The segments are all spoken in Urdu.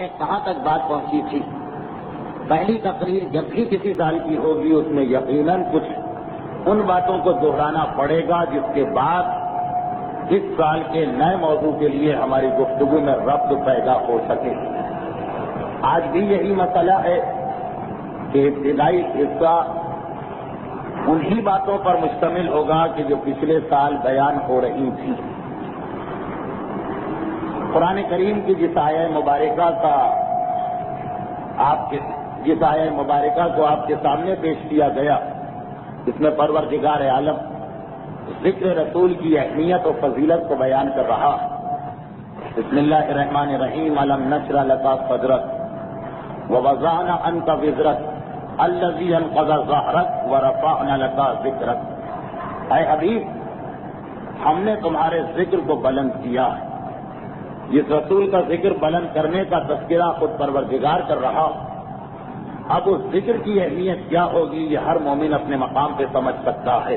میں کہاں تک بات پہنچی تھی؟ پہلی تقریر جب بھی کسی سال کی ہوگی اس میں یقیناً کچھ ان باتوں کو دہرانا پڑے گا جس کے بعد اس سال کے نئے موضوع کے لیے ہماری گفتگو میں ربط پیدا ہو سکے۔ آج بھی یہی مسئلہ ہے کہ ابتدائی حصہ انہی باتوں پر مشتمل ہوگا کہ جو پچھلے سال بیان ہو رہی تھی۔ قرآن کریم کی جس آیہ مبارکہ کو آپ کے سامنے پیش کیا گیا، اس میں پروردگار عالم ذکر رسول کی اہمیت و فضیلت کو بیان کر رہا۔ بسم اللہ الرحمن الرحیم، الم نشرح لک صدرک ووضعنا عنک وزرک الذی انقض ظہرک ورفعنا لک ذکرک۔ اے حبیب، ہم نے تمہارے ذکر کو بلند کیا۔ جس رسول کا ذکر بلند کرنے کا تذکرہ خود پروردگار کر رہا، اب اس ذکر کی اہمیت کیا ہوگی یہ ہر مومن اپنے مقام پہ سمجھ سکتا ہے۔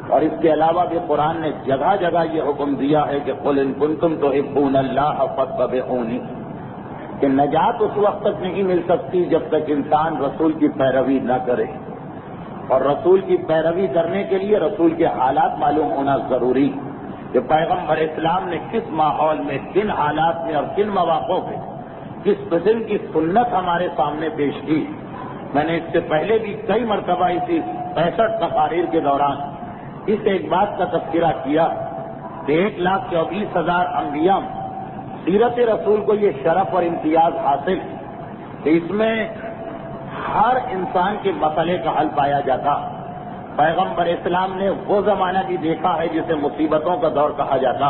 اور اس کے علاوہ بھی قرآن نے جگہ جگہ یہ حکم دیا ہے کہ قل ان کنتم تحبون اللہ فاتبعونی، کہ نجات اس وقت تک نہیں مل سکتی جب تک انسان رسول کی پیروی نہ کرے، اور رسول کی پیروی کرنے کے لیے رسول کے حالات معلوم ہونا ضروری کہ پیغمبر اسلام نے کس ماحول میں، کن حالات میں اور کن مواقع پہ کس قسم کی سنت ہمارے سامنے پیش کی۔ میں نے اس سے پہلے بھی کئی مرتبہ اسی 65 تقاریر کے دوران اس ایک بات کا تذکرہ کیا کہ 1,24,000 انبیاء سیرت رسول کو یہ شرف اور امتیاز حاصل کہ اس میں ہر انسان کے مسئلے کا حل پایا جاتا۔ پیغمبر اسلام نے وہ زمانہ بھی دیکھا ہے جسے مصیبتوں کا دور کہا جاتا،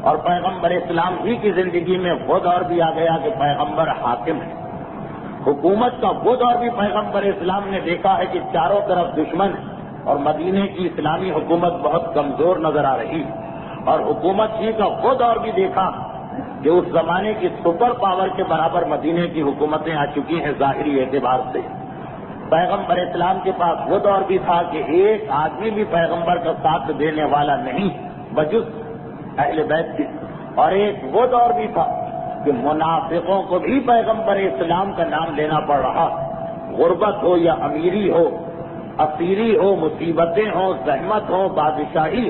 اور پیغمبر اسلام ہی کی زندگی میں وہ دور بھی آ گیا کہ پیغمبر حاکم ہے۔ حکومت کا وہ دور بھی پیغمبر اسلام نے دیکھا ہے کہ چاروں طرف دشمن ہے اور مدینے کی اسلامی حکومت بہت کمزور نظر آ رہی، اور حکومت ہی کا وہ دور بھی دیکھا کہ اس زمانے کی سپر پاور کے برابر مدینے کی حکومتیں آ چکی ہیں ظاہری اعتبار سے۔ پیغمبر اسلام کے پاس وہ دور بھی تھا کہ ایک آدمی بھی پیغمبر کا ساتھ دینے والا نہیں بجز اہل بیت کی، اور ایک وہ دور بھی تھا کہ منافقوں کو بھی پیغمبر اسلام کا نام لینا پڑ رہا، غربت ہو یا امیری ہو، اسیری ہو، مصیبتیں ہوں، زحمت ہو، بادشاہی،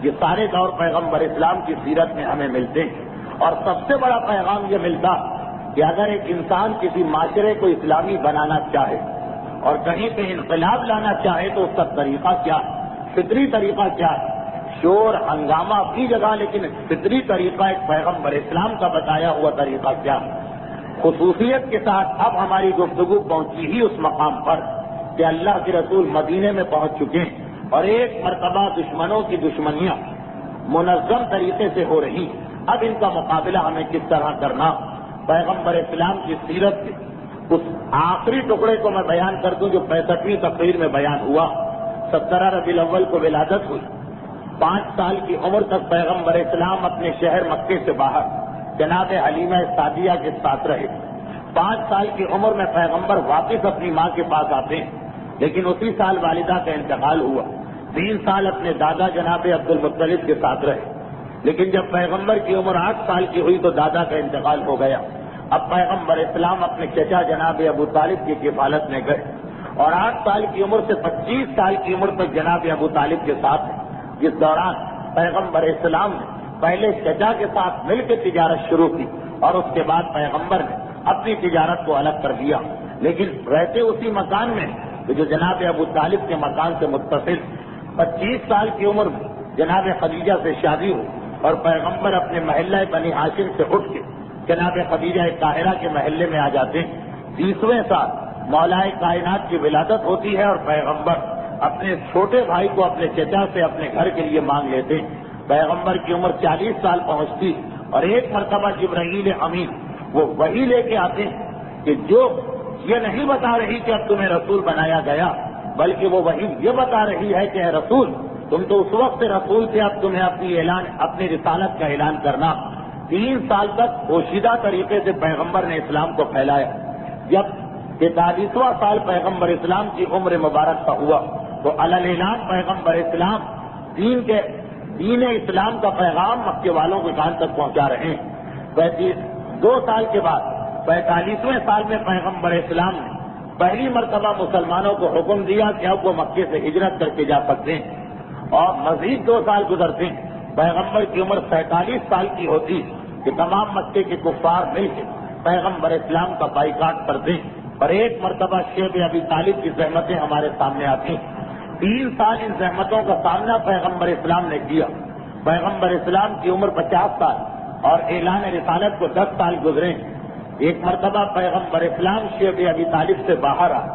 یہ سارے دور پیغمبر اسلام کی سیرت میں ہمیں ملتے ہیں۔ اور سب سے بڑا پیغام یہ ملتا کہ اگر ایک انسان کسی معاشرے کو اسلامی بنانا چاہے اور کہیں پہ انقلاب لانا چاہے تو اس کا طریقہ کیا ہے، فطری طریقہ کیا ہے؟ شور ہنگامہ اپنی جگہ، لیکن فطری طریقہ ایک پیغمبر اسلام کا بتایا ہوا طریقہ کیا ہے؟ خصوصیت کے ساتھ اب ہماری گفتگو پہنچی ہی اس مقام پر کہ اللہ کے رسول مدینے میں پہنچ چکے ہیں، اور ایک مرتبہ دشمنوں کی دشمنیاں منظم طریقے سے ہو رہی، اب ان کا مقابلہ ہمیں کس طرح کرنا۔ پیغمبر اسلام کی سیرت کے اس آخری ٹکڑے کو میں بیان کر دوں جو 65ویں تقریر میں بیان ہوا۔ 17 ربیع الاول کو ولادت ہوئی، 5 سال کی عمر تک پیغمبر اسلام اپنے شہر مکے سے باہر جناب حلیمہ سعدیہ کے ساتھ رہے۔ 5 سال کی عمر میں پیغمبر واپس اپنی ماں کے پاس آتے ہیں، لیکن اسی سال والدہ کا انتقال ہوا۔ 3 سال اپنے دادا جناب عبد المطلب کے ساتھ رہے، لیکن جب پیغمبر کی عمر 8 سال کی ہوئی تو دادا کا انتقال ہو گیا۔ اب پیغمبر اسلام اپنے چچا جناب ابو طالب کی کفالت میں گئے، اور 8 سال کی عمر سے 25 سال کی عمر تک جناب ابو طالب کے ساتھ ہیں، جس دوران پیغمبر اسلام نے پہلے چچا کے ساتھ مل کے تجارت شروع کی، اور اس کے بعد پیغمبر نے اپنی تجارت کو الگ کر دیا، لیکن رہتے اسی مکان میں جو جناب ابو طالب کے مکان سے متصل۔ 25 سال کی عمر میں جناب خدیجہ سے شادی ہوئی، اور پیغمبر اپنے محلہ بنی ہاشم سے اٹھ کے جناب خدیجہ طاہرہ کے محلے میں آ جاتے ہیں۔ 30ویں سال مولائے کائنات کی ولادت ہوتی ہے، اور پیغمبر اپنے چھوٹے بھائی کو اپنے چچا سے اپنے گھر کے لیے مانگ لیتے ہیں۔ پیغمبر کی عمر 40 سال پہنچتی، اور ایک مرتبہ جبرائیل امین وہ وحی لے کے آتے ہیں کہ جو یہ نہیں بتا رہی کہ اب تمہیں رسول بنایا گیا، بلکہ وہ وحی یہ بتا رہی ہے کہ اے رسول، تم تو اس وقت رسول تھے، اب تمہیں اپنی رسالت کا اعلان کرنا۔ 3 سال تک پوشیدہ طریقے سے پیغمبر نے اسلام کو پھیلایا۔ جب 43واں سال پیغمبر اسلام کی عمر مبارک کا ہوا تو اعلان پیغمبر اسلام دین اسلام کا پیغام مکے والوں کے کان تک پہنچا رہے ہیں۔ 2 سال کے بعد 45ویں سال میں پیغمبر اسلام نے پہلی مرتبہ مسلمانوں کو حکم دیا کہ اب وہ مکے سے ہجرت کر کے جا سکتے ہیں، اور مزید 2 سال گزرتے ہیں، پیغمبر کی عمر 47 سال کی ہوتی کہ تمام مکے کے کفار مل کے پیغمبر اسلام کا بائیکاٹ کرتے ہیں، اور ایک مرتبہ شیب ابی طالب کی زحمتیں ہمارے سامنے آتی ہیں۔ 3 سال ان زحمتوں کا سامنا پیغمبر اسلام نے کیا۔ پیغمبر اسلام کی عمر 50 سال اور اعلان رسالت کو 10 سال گزرے۔ ایک مرتبہ پیغمبر اسلام شیب ابی طالب سے باہر آئے،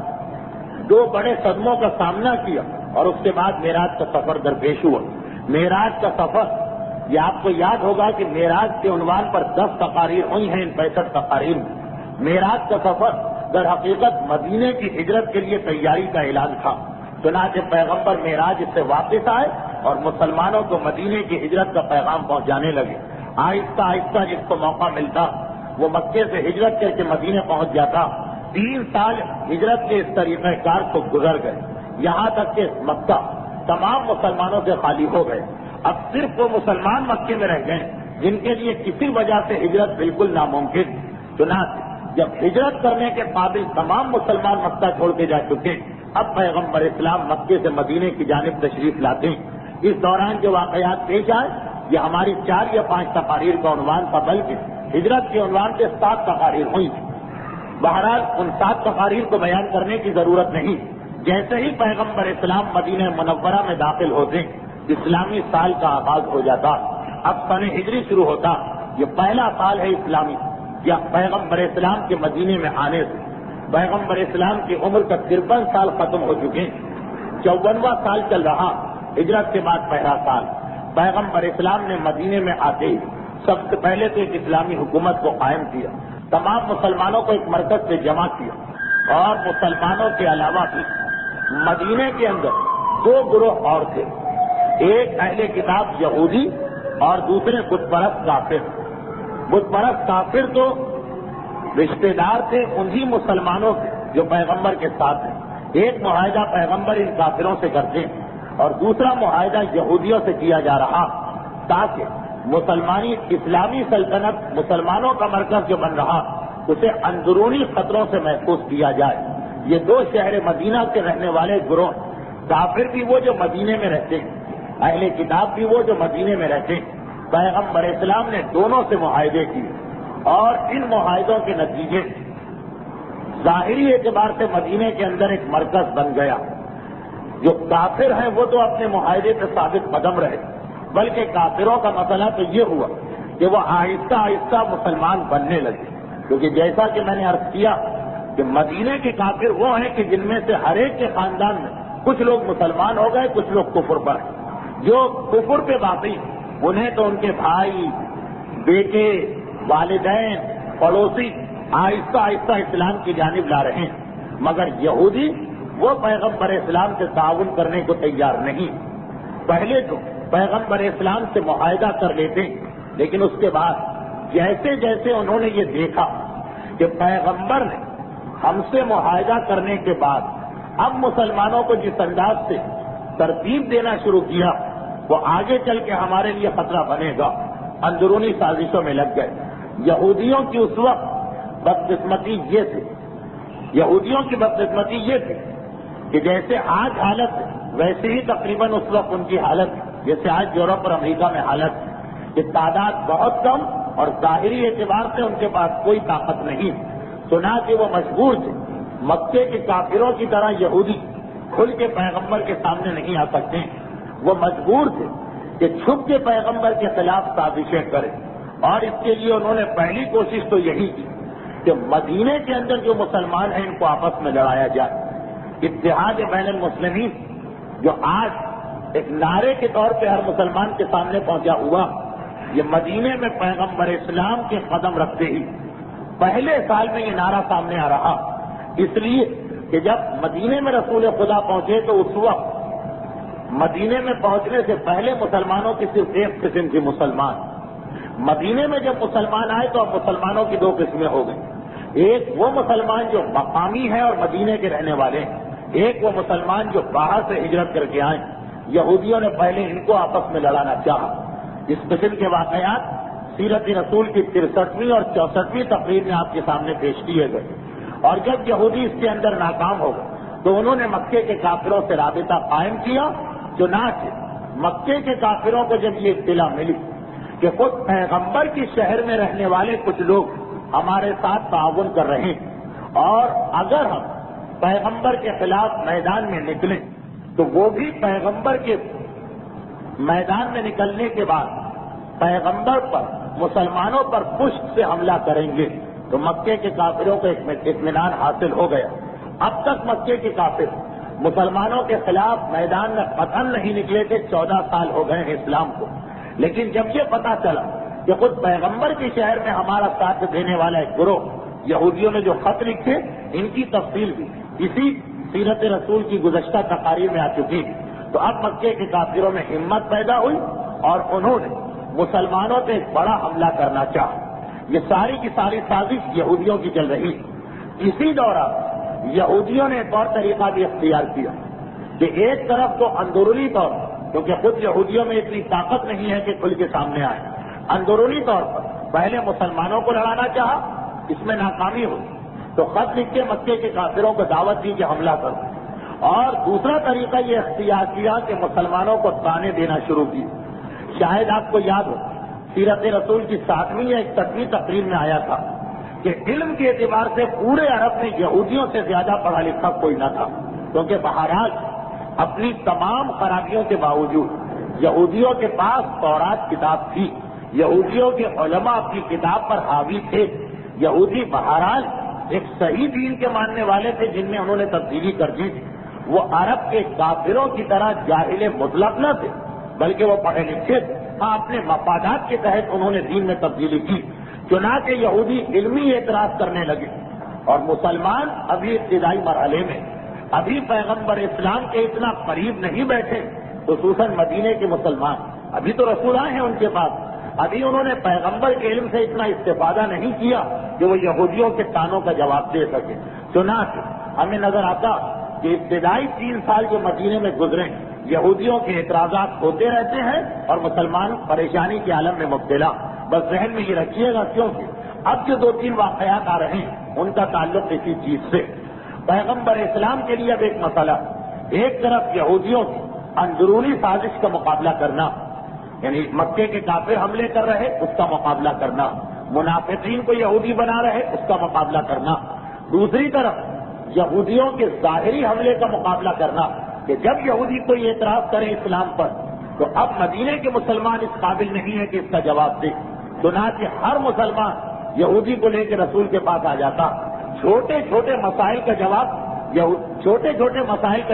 2 بڑے صدموں کا سامنا کیا، اور اس کے بعد معراج کا سفر درپیش ہوا۔ معراج کا سفر، یہ آپ کو یاد ہوگا کہ معراج کے عنوان پر 10 تقاریر ہوئی ہیں ان 65 تقاریر میں۔ معراج کا سفر در حقیقت مدینے کی ہجرت کے لیے تیاری کا اعلان تھا۔ چنانچہ پیغمبر معراج سے واپس آئے اور مسلمانوں کو مدینے کی ہجرت کا پیغام پہنچانے لگے۔ آہستہ آہستہ جس کو موقع ملتا وہ مکے سے ہجرت کر کے مدینے پہنچ جاتا۔ 3 سال ہجرت کے اس طریقہ کار کو گزر گئے، یہاں تک کہ مکہ تمام مسلمانوں سے خالی ہو گئے۔ اب صرف وہ مسلمان مکے میں رہ گئے جن کے لیے کسی وجہ سے ہجرت بالکل ناممکن۔ چنانچہ جب ہجرت کرنے کے قابل تمام مسلمان مکہ چھوڑ کے جا چکے، اب پیغمبر اسلام مکے سے مدینے کی جانب تشریف لاتے ہیں۔ اس دوران جو واقعات پیش آئے یہ ہماری 4 یا 5 تقاریر کا عنوان تھا، بلکہ ہجرت کے عنوان سے 7 تقاریر ہوئی تھی۔ بہرحال ان 7 تقاریر کو بیان کرنے کی ضرورت نہیں۔ جیسے ہی پیغمبر اسلام مدینہ منورہ میں داخل ہوتے اسلامی سال کا آغاز ہو جاتا۔ اب سن ہجری شروع ہوتا، یہ پہلا سال ہے اسلامی، یا پیغمبر اسلام کے مدینے میں آنے سے پیغمبر اسلام کی عمر کا 53 سال ختم ہو چکے ہیں۔ 54واں سال چل رہا، ہجرت کے بعد پہلا سال۔ پیغمبر اسلام نے مدینے میں آتے ہی سب سے پہلے تو ایک اسلامی حکومت کو قائم کیا، تمام مسلمانوں کو ایک مرکز سے جمع کیا، اور مسلمانوں کے علاوہ بھی مدینے کے اندر 2 گروہ اور تھے، ایک اہل کتاب یہودی اور دوسرے بت پرست کافر۔ بت پرست کافر تو رشتے دار تھے انہی مسلمانوں کے جو پیغمبر کے ساتھ ہیں۔ ایک معاہدہ پیغمبر ان کافروں سے کرتے ہیں اور دوسرا معاہدہ یہودیوں سے کیا جا رہا، تاکہ مسلمانی اسلامی سلطنت مسلمانوں کا مرکز جو بن رہا اسے اندرونی خطروں سے محفوظ کیا جائے۔ یہ 2 شہر مدینہ کے رہنے والے گروہ، کافر بھی وہ جو مدینے میں رہتے ہیں، اہل کتاب بھی وہ جو مدینے میں رہتے ہیں، پیغمبر اسلام نے دونوں سے معاہدے کیے، اور ان معاہدوں کے نتیجے ظاہری اعتبار سے مدینے کے اندر ایک مرکز بن گیا۔ جو کافر ہیں وہ تو اپنے معاہدے پہ ثابت قدم رہے، بلکہ کافروں کا مسئلہ تو یہ ہوا کہ وہ آہستہ آہستہ مسلمان بننے لگے، کیونکہ جیسا کہ میں نے عرض کیا کہ مدینے کے کافر وہ ہیں کہ جن میں سے ہر ایک کے خاندان میں کچھ لوگ مسلمان ہو گئے، کچھ لوگ کفر پر ہیں۔ جو کفر پہ باقی انہیں تو ان کے بھائی، بیٹے، والدین، پڑوسی آہستہ آہستہ اسلام کی جانب لا رہے ہیں، مگر یہودی وہ پیغمبر اسلام سے تعاون کرنے کو تیار نہیں۔ پہلے تو پیغمبر اسلام سے معاہدہ کر لیتے، لیکن اس کے بعد جیسے جیسے انہوں نے یہ دیکھا کہ پیغمبر نے ہم سے معاہدہ کرنے کے بعد اب مسلمانوں کو جس انداز سے ترتیب دینا شروع کیا وہ آگے چل کے ہمارے لیے خطرہ بنے گا، اندرونی سازشوں میں لگ گئے۔ یہودیوں کی اس وقت بدقسمتی یہ تھی، یہودیوں کی بدقسمتی یہ تھی کہ جیسے آج حالت ہے ویسے ہی تقریباً اس وقت ان کی حالت جیسے آج یورپ اور امریکہ میں حالت ہے کہ تعداد بہت کم اور ظاہری اعتبار سے ان کے پاس کوئی طاقت نہیں، چنانچہ وہ مجبور تھے۔ مکے کے کافروں کی طرح یہودی کھل کے پیغمبر کے سامنے نہیں آ سکتے، وہ مجبور تھے کہ چھپ کے پیغمبر کے خلاف سازشیں کریں، اور اس کے لیے انہوں نے پہلی کوشش تو یہی کی کہ مدینے کے اندر جو مسلمان ہیں ان کو آپس میں لڑایا جائے۔ اتحاد بین المسلمین جو آج ایک نعرے کے طور پہ ہر مسلمان کے سامنے پہنچا ہوا، یہ مدینے میں پیغمبر اسلام کے قدم رکھتے ہی پہلے سال میں یہ نعرہ سامنے آ رہا، اس لیے کہ جب مدینے میں رسول خدا پہنچے تو اس وقت مدینے میں پہنچنے سے پہلے مسلمانوں کی صرف ایک قسم کی مسلمان، مدینے میں جب مسلمان آئے تو اب مسلمانوں کی 2 قسمیں ہو گئی، ایک وہ مسلمان جو مقامی ہیں اور مدینے کے رہنے والے ہیں، ایک وہ مسلمان جو باہر سے ہجرت کر کے آئے۔ یہودیوں نے پہلے ان کو آپس میں لڑانا چاہا۔ اس قسم کے واقعات سیرت رسول کی 63ویں اور 64ویں تقریر میں آپ کے سامنے پیش کیے گئے، اور جب یہودی اس کے اندر ناکام ہو گئے تو انہوں نے مکے کے کافروں سے رابطہ قائم کیا۔ چنانچہ مکے کے کافروں کو جب یہ اطلاع ملی کہ خود پیغمبر کی شہر میں رہنے والے کچھ لوگ ہمارے ساتھ تعاون کر رہے ہیں، اور اگر ہم پیغمبر کے خلاف میدان میں نکلیں تو وہ بھی پیغمبر کے میدان میں نکلنے کے بعد پیغمبر پر، مسلمانوں پر پشت سے حملہ کریں گے، تو مکے کے کافروں کو اطمینان حاصل ہو گیا۔ اب تک مکے کے کافر مسلمانوں کے خلاف میدان میں قطعاً نہیں نکلے تھے، 14 سال ہو گئے ہیں اسلام کو، لیکن جب یہ پتا چلا کہ خود پیغمبر کے شہر میں ہمارا ساتھ دینے والا ایک گروہ یہودیوں نے جو خط لکھے، ان کی تفصیل بھی اسی سیرت رسول کی گزشتہ تقاریر میں آ چکی ہے، تو اب مکے کے کافروں میں ہمت پیدا ہوئی اور انہوں نے مسلمانوں پہ ایک بڑا حملہ کرنا چاہا۔ یہ ساری کی ساری سازش یہودیوں کی چل رہی۔ اسی دوران یہودیوں نے ایک اور طریقہ بھی اختیار کیا کہ ایک طرف تو اندرونی طور پر، کیونکہ خود یہودیوں میں اتنی طاقت نہیں ہے کہ کھل کے سامنے آئے، اندرونی طور پر پہلے مسلمانوں کو لڑانا چاہا، اس میں ناکامی ہوئی تو خط لکھ کے مکے کے کافروں کو دعوت دی کہ حملہ کرو، اور دوسرا طریقہ یہ اختیار کیا کہ مسلمانوں کو تانے دینا شروع کی۔ شاید آپ کو یاد ہو سیرت رسول کی 7ویں یا 61ویں تقریر میں آیا تھا کہ علم کے اعتبار سے پورے عرب میں یہودیوں سے زیادہ پڑھا لکھا کوئی نہ تھا، کیونکہ بہرحال اپنی تمام خرابیوں کے باوجود یہودیوں کے پاس تورات کتاب تھی، یہودیوں کے علماء اپنی کتاب پر حاوی تھے، یہودی بہرحال ایک صحیح دین کے ماننے والے تھے جن میں انہوں نے تبدیلی کر دی تھی۔ وہ عرب کے کافروں کی طرح جاہل مطلق نہ تھے، بلکہ وہ پڑھے لکھے تھے، ہاں اپنے مفادات کے تحت انہوں نے دین میں تبدیلی کی۔ چنانچہ یہودی علمی اعتراض کرنے لگے، اور مسلمان ابھی ابتدائی مرحلے میں، ابھی پیغمبر اسلام کے اتنا قریب نہیں بیٹھے، خصوصاً مدینے کے مسلمان، ابھی تو رسول آئے ہیں ان کے پاس، ابھی انہوں نے پیغمبر کے علم سے اتنا استفادہ نہیں کیا کہ وہ یہودیوں کے تانوں کا جواب دے سکے۔ چنانچہ ہمیں نظر آتا کہ ابتدائی 3 سال جو مدینے میں گزرے، یہودیوں کے اعتراضات ہوتے رہتے ہیں اور مسلمان پریشانی کے عالم میں مبتلا۔ بس ذہن میں یہ رکھیے گا، کیونکہ اب جو 2-3 واقعات آ رہے ہیں ان کا تعلق اسی چیز سے۔ پیغمبر اسلام کے لیے اب ایک مسئلہ، ایک طرف یہودیوں کی اندرونی سازش کا مقابلہ کرنا، یعنی مکے کے کافر حملے کر رہے اس کا مقابلہ کرنا، منافقین کو یہودی بنا رہے اس کا مقابلہ کرنا، دوسری طرف یہودیوں کے ظاہری حملے کا مقابلہ کرنا کہ جب یہودی کوئی اعتراض کرے اسلام پر تو اب مدینے کے مسلمان اس قابل نہیں ہے کہ اس کا جواب دے، چنانچہ ہر مسلمان یہودی کو لے کے رسول کے پاس آ جاتا، چھوٹے چھوٹے مسائل کا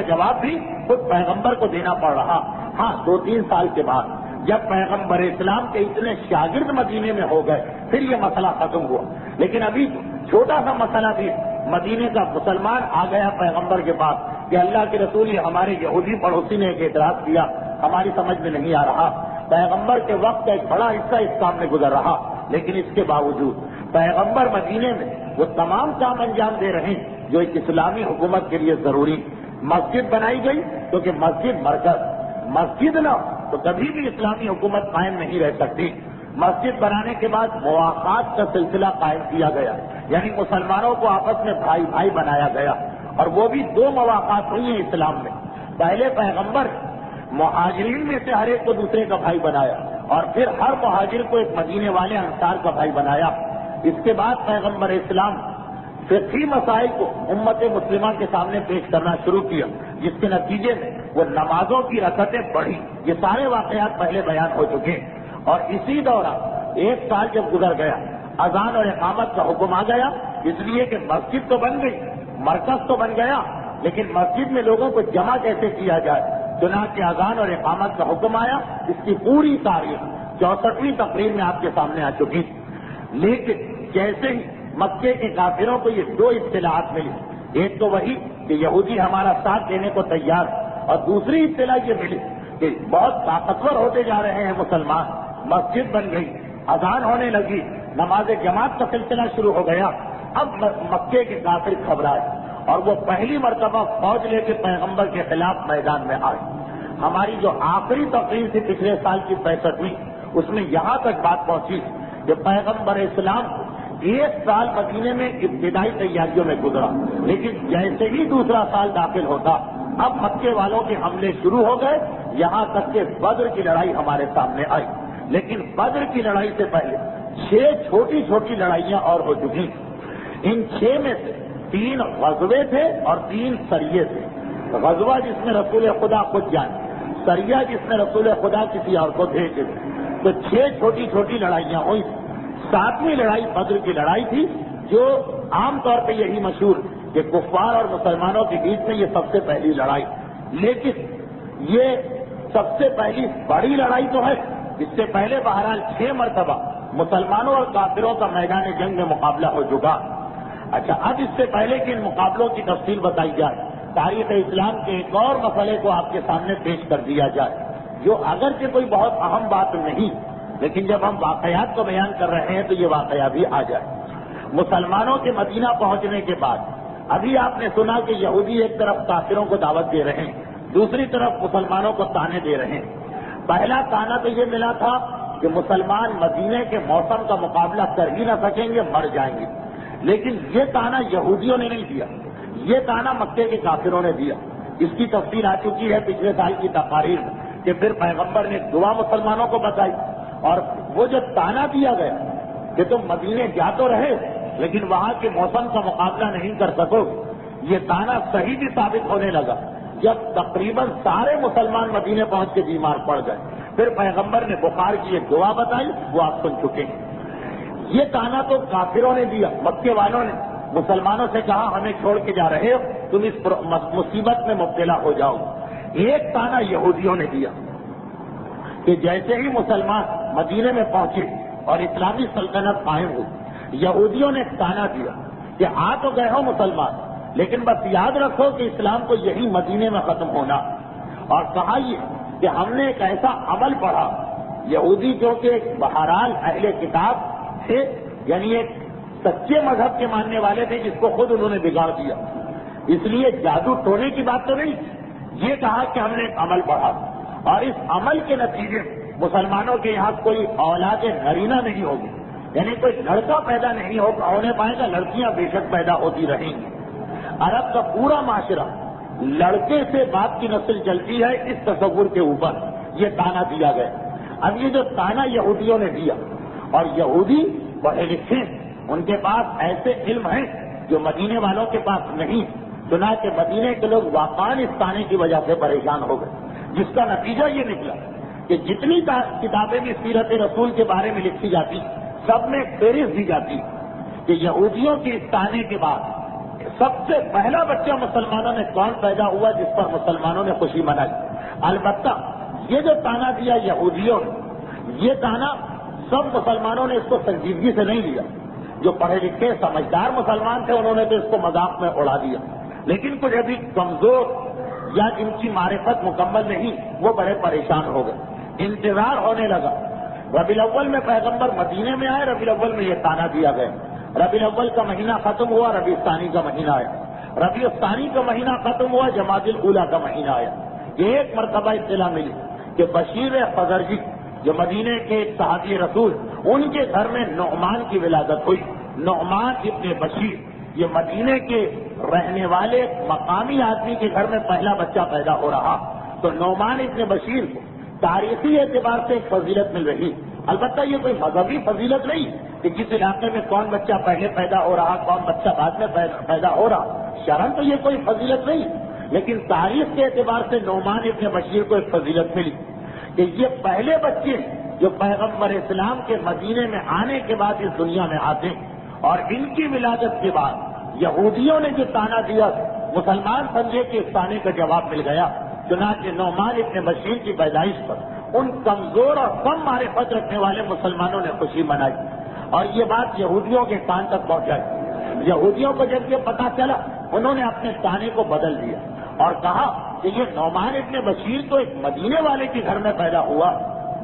جواب بھی خود پیغمبر کو دینا پڑ رہا۔ ہاں 2-3 سال کے بعد جب پیغمبر اسلام کے اتنے شاگرد مدینے میں ہو گئے پھر یہ مسئلہ ختم ہوا، لیکن ابھی چھوٹا سا مسئلہ بھی مدینے کا مسلمان آ گیا پیغمبر کے پاس کہ اللہ کے رسول یہ ہمارے یہودی پڑوسی نے ایک اعتراض کیا، ہماری سمجھ میں نہیں آ رہا۔ پیغمبر کے وقت کا ایک بڑا حصہ اس کام میں گزر رہا، لیکن اس کے باوجود پیغمبر مدینے میں وہ تمام کام انجام دے رہے ہیں جو ایک اسلامی حکومت کے لیے ضروری۔ مسجد بنائی گئی کیونکہ مسجد مرکز، مسجد نہ تو کبھی بھی اسلامی حکومت قائم نہیں رہ سکتی۔ مسجد بنانے کے بعد مواقعات کا سلسلہ قائم کیا گیا، یعنی مسلمانوں کو آپس میں بھائی بھائی بنایا گیا، اور وہ بھی 2 مواقعات ہوئی ہیں اسلام میں۔ پہلے پیغمبر مہاجرین میں سے ہر ایک کو دوسرے کا بھائی بنایا، اور پھر ہر مہاجر کو ایک مدینے والے انصار کا بھائی بنایا۔ اس کے بعد پیغمبر اسلام فقہی مسائل کو امت مسلمہ کے سامنے پیش کرنا شروع کیا، جس کے نتیجے میں وہ نمازوں کی رکعتیں بڑھی۔ یہ سارے واقعات پہلے بیان ہو چکے، اور اسی دوران 1 سال جب گزر گیا اذان اور اقامت کا حکم آ گیا، اس لیے کہ مسجد تو بن گئی، مرکز تو بن گیا، لیکن مسجد میں لوگوں کو جمع کیسے کیا جائے، چنانچہ اذان اور اقامت کا حکم آیا۔ اس کی پوری تاریخ 64ویں تقریر میں آپ کے سامنے آ چکی، لیکن جیسے ہی مکے کے کافروں کو یہ 2 اطلاعات ملی، ایک تو وہی کہ یہودی ہمارا ساتھ دینے کو تیار، اور دوسری اطلاع یہ ملی کہ بہت طاقتور ہوتے جا رہے ہیں مسلمان، مسجد بن گئی، اذان ہونے لگی، نماز جماعت کا سلسلہ شروع ہو گیا۔ اب مکے کے کافر گھبرائے اور وہ پہلی مرتبہ فوج لے کے پیغمبر کے خلاف میدان میں آئے۔ ہماری جو آخری تقریر تھی پچھلے سال کی 65ویں، اس میں یہاں تک بات پہنچی کہ پیغمبر اسلام 1 سال مدینے میں ابتدائی تیاریوں میں گزرا، لیکن جیسے ہی دوسرا سال داخل ہوتا اب مکے والوں کے حملے شروع ہو گئے، یہاں تک کہ بدر کی لڑائی ہمارے سامنے آئی۔ لیکن بدر کی لڑائی سے پہلے 6 چھوٹی چھوٹی لڑائیاں اور ہو چکی۔ ان 6 میں سے 3 غزوے تھے اور 3 سریے تھے۔ غزوہ جس میں رسول خدا خود جائے، سریہ جس میں رسول خدا کسی اور کو بھیجے، تو 6 چھوٹی چھوٹی لڑائیاں ہوئی۔ 7ویں لڑائی بدر کی لڑائی تھی، جو عام طور پہ یہی مشہور کہ کفار اور مسلمانوں کے بیچ میں یہ سب سے پہلی لڑائی، لیکن یہ سب سے پہلی بڑی لڑائی تو ہے۔ اس سے پہلے بہرحال 6 مرتبہ مسلمانوں اور کافروں کا میدان جنگ میں مقابلہ ہو چکا۔ اچھا، اب اس سے پہلے کہ ان مقابلوں کی تفصیل بتائی جائے، تاریخ اسلام کے ایک اور مسئلے کو آپ کے سامنے پیش کر دیا جائے، جو اگرچہ کوئی بہت اہم بات نہیں، لیکن جب ہم واقعات کو بیان کر رہے ہیں تو یہ واقعہ بھی آ جائے۔ مسلمانوں کے مدینہ پہنچنے کے بعد ابھی آپ نے سنا کہ یہودی ایک طرف کافروں کو دعوت دے رہے ہیں، دوسری طرف مسلمانوں کو تانے دے رہے ہیں۔ پہلا تانا تو یہ ملا تھا کہ مسلمان مدینے کے موسم کا مقابلہ کر ہی نہ سکیں گے، مر جائیں گے، لیکن یہ تانا یہودیوں نے نہیں دیا، یہ تانا مکے کے کافروں نے دیا۔ اس کی تفصیل آ چکی ہے پچھلے سال کی تقاریر میں کہ پھر پیغمبر نے دعا مسلمانوں کو بتائی، اور وہ جو تانا دیا گیا کہ تم مدینے جا تو رہے لیکن وہاں کے موسم کا مقابلہ نہیں کر سکو، یہ تانا صحیح بھی ثابت ہونے لگا جب تقریباً سارے مسلمان مدینے پہنچ کے بیمار پڑ گئے۔ پھر پیغمبر نے بخار کی ایک دعا بتائی، وہ آپ سن چکے ہیں۔ یہ تانا تو کافروں نے دیا، مکے والوں نے مسلمانوں سے کہا ہمیں چھوڑ کے جا رہے ہو، تم اس مصیبت میں مبتلا ہو جاؤ۔ ایک تانا یہودیوں نے دیا کہ جیسے ہی مسلمان مدینے میں پہنچے اور اسلامی سلطنت قائم ہوئی، یہودیوں نے تانا دیا کہ آ تو گئے ہو مسلمان، لیکن بس یاد رکھو کہ اسلام کو یہی مدینے میں ختم ہونا۔ اور کہا یہ کہ ہم نے ایک ایسا عمل پڑھا، یہودی جو کہ ایک بہرحال اہل کتاب تھے، یعنی ایک سچے مذہب کے ماننے والے تھے، جس کو خود انہوں نے بگاڑ دیا، اس لیے جادو ٹونے کی بات تو نہیں، یہ کہا کہ ہم نے ایک عمل پڑھا، اور اس عمل کے نتیجے مسلمانوں کے یہاں کوئی اولاد نرینہ نہیں ہوگی، یعنی کوئی لڑکا پیدا نہیں ہونے پائے گا، لڑکیاں بے شک پیدا ہوتی رہیں گی۔ عرب کا پورا معاشرہ لڑکے سے باپ کی نسل چلتی ہے، اس تصور کے اوپر یہ تانا دیا گیا۔ اب یہ جو تانا یہودیوں نے دیا، اور یہودی پڑھے لکھے، ان کے پاس ایسے علم ہیں جو مدینے والوں کے پاس نہیں، چنانچہ مدینے کے لوگ واقعاً اس تانے کی وجہ سے پریشان ہو گئے، جس کا نتیجہ یہ نکلا کہ جتنی کتابیں بھی سیرت رسول کے بارے میں لکھی جاتی، سب میں فہرست دی جاتی کہ یہودیوں کے اس تانے کے بعد سب سے پہلا بچہ مسلمانوں میں کون پیدا ہوا جس پر مسلمانوں نے خوشی منائی۔ البتہ یہ جو تانا دیا یہودیوں نے، یہ تانا سب مسلمانوں نے اس کو سنجیدگی سے نہیں لیا۔ جو پڑھے لکھے سمجھدار مسلمان تھے انہوں نے تو اس کو مذاق میں اڑا دیا، لیکن کچھ ابھی کمزور یا جن کی معرفت مکمل نہیں، وہ بڑے پریشان ہو گئے۔ انتظار ہونے لگا، ربیع الاول میں پیغمبر مدینے میں آئے، ربیع الاول میں یہ تانا دیا گیا۔ ربیع الاول کا مہینہ ختم ہوا، ربیع الثانی کا مہینہ آیا، ربیع الثانی کا مہینہ ختم ہوا، جمادی الاولیٰ کا مہینہ آیا۔ ایک مرتبہ اطلاع ملی کہ بشیر فزرجی جو مدینے کے ایک صحابی رسول، ان کے گھر میں نعمان کی ولادت ہوئی۔ نعمان ابن بشیر، یہ مدینے کے رہنے والے مقامی آدمی کے گھر میں پہلا بچہ پیدا ہو رہا، تو نعمان ابن بشیر کو تاریخی اعتبار سے ایک فضیلت مل رہی۔ البتہ یہ کوئی مذہبی فضیلت نہیں کہ جس علاقے میں کون بچہ پہلے پیدا ہو رہا، کون بچہ بعد میں پیدا ہو رہا، شرعاً تو یہ کوئی فضیلت نہیں، لیکن تاریخ کے اعتبار سے نعمان ابن بشیر کو ایک فضیلت ملی کہ یہ پہلے بچے جو پیغمبر اسلام کے مدینے میں آنے کے بعد اس دنیا میں آتے ہیں، اور ان کی ولادت کے بعد یہودیوں نے جو تانا دیا، مسلمان سمجھے کہ اس تانے کا جواب مل گیا، چنانچہ نعمان ابن بشیر کی پیدائش پر ان کمزور اور کم معرفت رکھنے والے مسلمانوں نے خوشی منائی، اور یہ بات یہودیوں کے کان تک پہنچائی۔ یہودیوں کو جب یہ پتا چلا، انہوں نے اپنے تانے کو بدل دیا اور کہا کہ یہ نعمان ابن بشیر تو ایک مدینے والے کے گھر میں پیدا ہوا،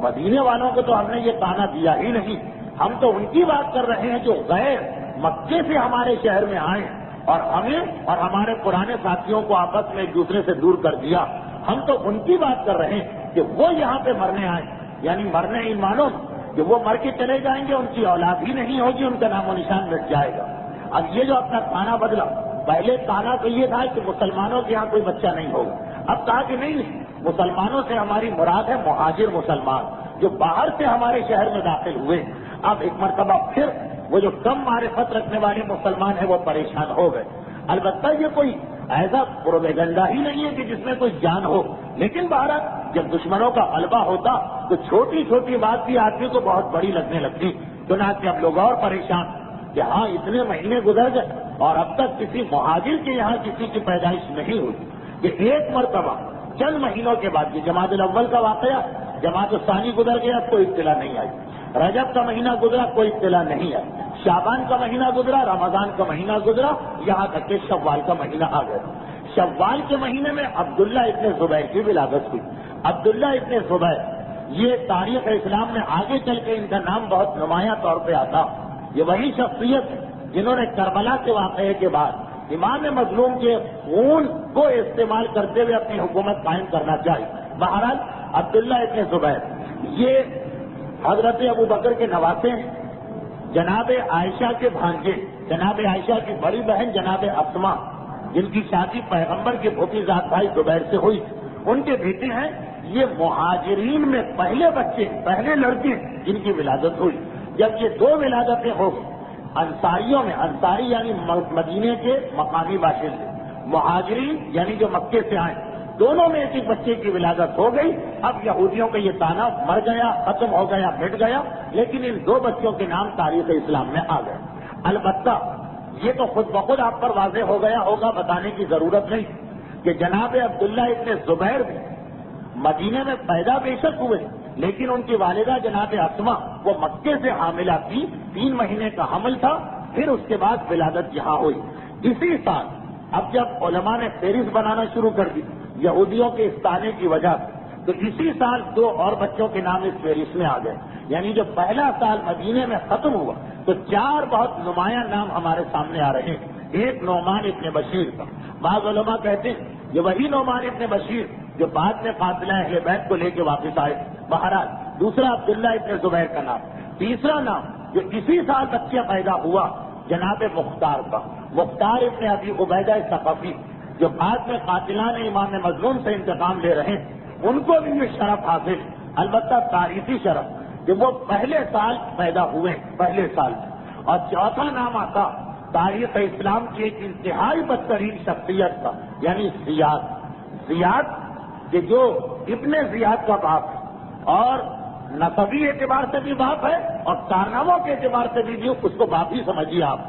مدینے والوں کو تو ہم نے یہ تانا دیا ہی نہیں، ہم تو ان کی بات کر رہے ہیں جو غیر مکے سے ہمارے شہر میں آئے اور ہمیں اور ہمارے پرانے ساتھیوں کو آپس میں ایک دوسرے سے دور کر دیا، ہم تو ان کی بات کر رہے ہیں کہ وہ یہاں پہ مرنے آئے، یعنی مرنے ان مانو کہ وہ مر کے چلے جائیں گے، ان کی اولاد ہی نہیں ہوگی، ان کا نام و نشان مٹ جائے گا۔ اب یہ جو اپنا تانا بدلا، پہلے تانا تو یہ تھا کہ مسلمانوں کے یہاں کوئی بچہ نہیں ہوگا، اب کہا کہ نہیں، مسلمانوں سے ہماری مراد ہے مہاجر مسلمان جو باہر سے ہمارے شہر میں داخل ہوئے۔ اب ایک مرتبہ پھر وہ جو کم معرفت رکھنے والے مسلمان ہیں وہ پریشان ہو گئے۔ البتہ یہ کوئی ایسا پروپیگنڈا ہی نہیں ہے کہ جس میں کوئی جان ہو، لیکن بہرحال جب دشمنوں کا غلبہ ہوتا تو چھوٹی چھوٹی بات بھی آدمی کو بہت بڑی لگنے لگتی۔ چنانچہ اب لوگ اور پریشان کہ ہاں اتنے مہینے گزر گئے اور اب تک کسی مہاجر کے یہاں کسی کی پیدائش نہیں ہوئی۔ کہ ایک مرتبہ چند مہینوں کے بعد یہ جماعت الاول کا واقعہ، جماعت الثانی گزر گیا، کوئی اطلاع نہیں آئی۔ رجب کا مہینہ گزرا، کوئی اطلاع نہیں آئی۔ شعبان کا مہینہ گزرا، رمضان کا مہینہ گزرا، یہاں تک کہ شوال کا مہینہ آ گیا۔ شوال کے مہینے میں عبداللہ ابن زبیر کی ولادت ہوئی۔ عبداللہ ابن زبیر یہ تاریخ اسلام میں آگے چل کے ان کا نام بہت نمایاں طور پہ آتا۔ یہ وہی شخصیت جنہوں نے کربلا کے واقعے کے بعد امام مظلوم کے خون کو استعمال کرتے ہوئے اپنی حکومت قائم کرنا چاہی۔ بہرحال عبداللہ ابن زبیر یہ حضرت ابو بکر کے نواسے ہیں، جناب عائشہ کے بھانجے، جناب عائشہ کی بڑی بہن جناب اسما جن کی شادی پیغمبر کے بھوپی ذات بھائی زبیر سے ہوئی، ان کے بیٹے ہیں۔ یہ مہاجرین میں پہلے بچے، پہلے لڑکے جن کی ولادت ہوئی۔ جب یہ دو ولادتیں ہو گئی انصاریوں میں، انصاری یعنی مدینے کے مقامی باشندے، مہاجرین یعنی جو مکے سے آئے، دونوں میں ایک ایک بچے کی ولادت ہو گئی۔ اب یہودیوں کا یہ تانا مر گیا، ختم ہو گیا، مٹ گیا، لیکن ان دو بچوں کے نام تاریخ اسلام میں آ گئے۔ البتہ یہ تو خود بخود آپ پر واضح ہو گیا ہوگا، بتانے کی ضرورت نہیں کہ جناب عبداللہ ابن زبیر بھی مدینے میں پیدا بے شک ہوئے، لیکن ان کی والدہ جناب اسما وہ مکے سے حاملہ تھی، 3 مہینے کا حمل تھا، پھر اس کے بعد ولادت یہاں ہوئی۔ اسی سال اب جب علماء نے فہرست بنانا شروع کر دی یہودیوں کے اس تانے کی وجہ سے، تو اسی سال 2 اور بچوں کے نام اس فہرست میں آ گئے۔ یعنی جو پہلا سال مدینے میں ختم ہوا تو 4 بہت نمایاں نام ہمارے سامنے آ رہے ہیں۔ ایک نعمان ابن بشیر کا، بعض علماء کہتے ہیں یہ وہی نعمان ابن بشیر جو بعد میں قافلہ اہل بیت کو لے کے واپس آئے۔ بہرحال دوسرا عبداللہ ابن زبیر کا نام، تیسرا نام جو اسی سال بچہ پیدا ہوا جناب مختار کا، مختار ابن ابی عبیدہ ثقفی جو بعد میں قاتلان امام مظلوم سے انتقام لے رہے ہیں، ان کو بھی یہ شرف حاصل، البتہ تاریخی شرف کہ وہ پہلے سال پیدا ہوئے، پہلے سال میں۔ اور چوتھا نام آتا تاریخ اسلام کی ایک انتہائی بدترین شخصیت کا، یعنی زیاد۔ زیاد کہ جو ابن زیاد کا باپ ہے اور نسبی اعتبار سے بھی باپ ہے اور کارناموں کے اعتبار سے بھی اس کو باپ ہی سمجھیے آپ۔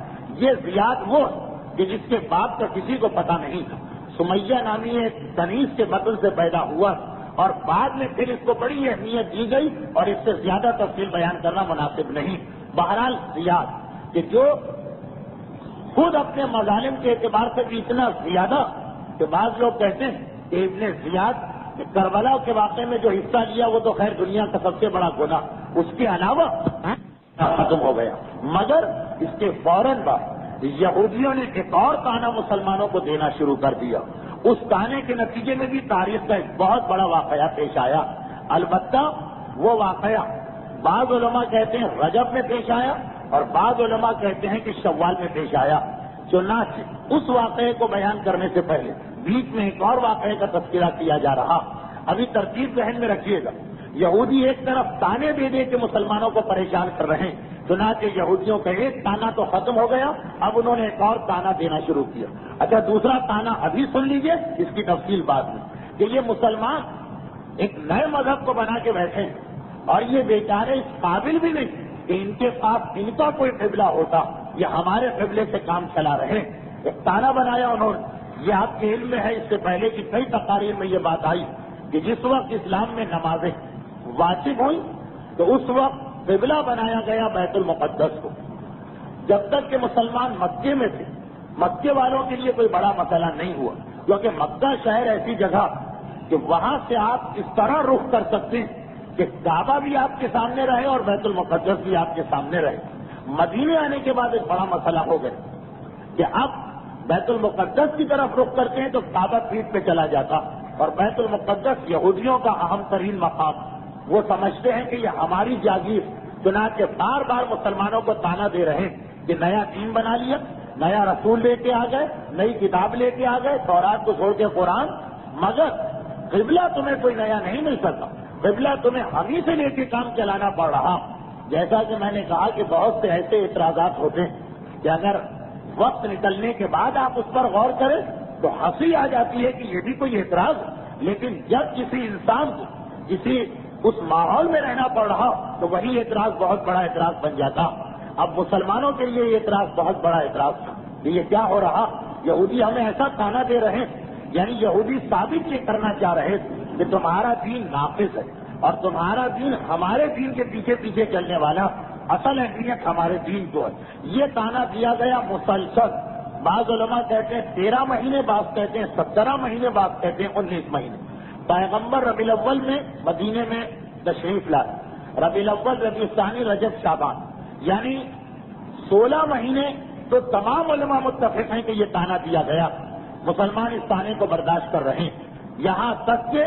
یہ زیاد وہ کہ جس کے باپ کا کسی کو پتہ نہیں تھا، سمیہ نامی ایک کنیز کے بطن سے پیدا ہوا اور بعد میں پھر اس کو بڑی اہمیت دی گئی اور اس سے زیادہ تفصیل بیان کرنا مناسب نہیں۔ بہرحال زیاد کہ جو خود اپنے مظالم کے اعتبار سے بھی اتنا زیادہ کہ بعض لوگ کہتے ہیں کہ ابن زیاد کربلا کے واقعے میں جو حصہ لیا وہ تو خیر دنیا کا سب سے بڑا گناہ، اس کے علاوہ ختم ہو گیا۔ مگر اس کے فوراً بعد یہودیوں نے ایک اور تانا مسلمانوں کو دینا شروع کر دیا۔ اس تانے کے نتیجے میں بھی تاریخ کا ایک بہت بڑا واقعہ پیش آیا۔ البتہ وہ واقعہ بعض علماء کہتے ہیں رجب میں پیش آیا اور بعض علماء کہتے ہیں کہ شوال میں پیش آیا۔ چنانچہ اس واقعے کو بیان کرنے سے پہلے بیچ میں ایک اور واقعے کا تذکرہ کیا جا رہا۔ ابھی ترتیب ذہن میں رکھیے گا، یہودی ایک طرف تانے دے دے کے مسلمانوں کو پریشان کر رہے ہیں، چنانچہ یہودیوں کا ایک تانا تو ختم ہو گیا، اب انہوں نے ایک اور تانا دینا شروع کیا۔ اچھا دوسرا تانا ابھی سن لیجئے، اس کی تفصیل بعد میں، کہ یہ مسلمان ایک نئے مذہب کو بنا کے بیٹھے ہیں اور یہ بیچارے اس قابل بھی نہیں کہ ان کے پاس ان کا کوئی قبلہ ہوتا، یہ ہمارے قبلے سے کام چلا رہے۔ ایک تانا بنایا انہوں نے، یہ آپ کے علم میں ہے، اس سے پہلے کی کئی تقاریر میں یہ بات آئی کہ جس وقت اسلام میں نمازیں واجب ہوئی تو اس وقت قبلہ بنایا گیا بیت المقدس کو۔ جب تک کہ مسلمان مکے میں تھے، مکے والوں کے لیے کوئی بڑا مسئلہ نہیں ہوا، کیونکہ مکہ شہر ایسی جگہ کہ وہاں سے آپ اس طرح رخ کر سکتے ہیں کہ کعبہ بھی آپ کے سامنے رہے اور بیت المقدس بھی آپ کے سامنے رہے۔ مدینے آنے کے بعد ایک بڑا مسئلہ ہو گیا کہ اب بیت المقدس کی طرف رخ کرتے ہیں تو کعبہ پیٹ پہ چلا جاتا، اور بیت المقدس یہودیوں کا اہم ترین مقام، وہ سمجھتے ہیں کہ یہ ہماری جاگیر، چنانچہ بار بار مسلمانوں کو تانا دے رہے ہیں کہ نیا دین بنا لیا، نیا رسول لے کے آ گئے، نئی کتاب لے کے آ گئے، تورات کو چھوڑ کے قرآن، مگر قبلہ تمہیں کوئی نیا نہیں مل سکتا، قبلہ تمہیں ہم ہی سے لے کے کام چلانا پڑ رہا۔ جیسا کہ میں نے کہا کہ بہت سے ایسے اعتراضات ہوتے ہیں کہ اگر وقت نکلنے کے بعد آپ اس پر غور کریں تو ہنسی آ جاتی ہے کہ یہ بھی کوئی اعتراض ہے، لیکن جب کسی انسان کو کسی اس ماحول میں رہنا پڑ رہا تو وہی اعتراض بہت بڑا اعتراض بن جاتا۔ اب مسلمانوں کے لیے یہ اعتراض بہت بڑا اعتراض تھا کہ یہ کیا ہو رہا، یہودی ہمیں ایسا تانا دے رہے ہیں، یعنی یہودی ثابت یہ کرنا چاہ رہے تھے کہ تمہارا دین ناقص ہے اور تمہارا دین ہمارے دین کے پیچھے پیچھے چلنے والا، اصل اہمیت ہمارے دین کو ہے۔ یہ تانا دیا گیا مسلسل، بعض علماء کہتے ہیں 13 مہینے، بعض کہتے ہیں 17 مہینے، بعض کہتے ہیں 19 مہینے۔ پیغمبر ربیع الاول میں مدینے میں تشریف لائے، ربیع الاول، ربیع الثانی، رجب، شعبان، یعنی 16 مہینے تو تمام علماء متفق ہیں کہ یہ تانا دیا گیا۔ مسلمان اس تانے کو برداشت کر رہے ہیں، یہاں تک کہ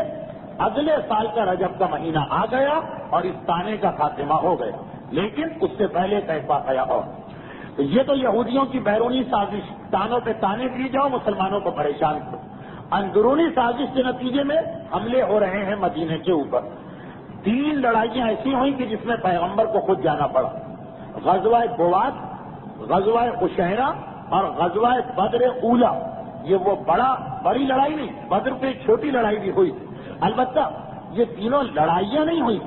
اگلے سال کا رجب کا مہینہ آ گیا اور اس تانے کا خاتمہ ہو گیا، لیکن اس سے پہلے کیسا گیا اور یہ تو یہودیوں کی بیرونی سازش، تانوں پہ تانے دی جاؤ، مسلمانوں کو پریشان کرو۔ اندرونی سازش کے نتیجے میں حملے ہو رہے ہیں مدینے کے اوپر۔ 3 لڑائیاں ایسی ہوئیں کہ جس میں پیغمبر کو خود جانا پڑا، غزوہ بوات، غزوہ عشیرہ اور غزوہ بدر اولا۔ یہ وہ بڑی لڑائی نہیں، بدر پہ ایک چھوٹی لڑائی بھی ہوئی، البتہ یہ تینوں لڑائیاں نہیں ہوئی۔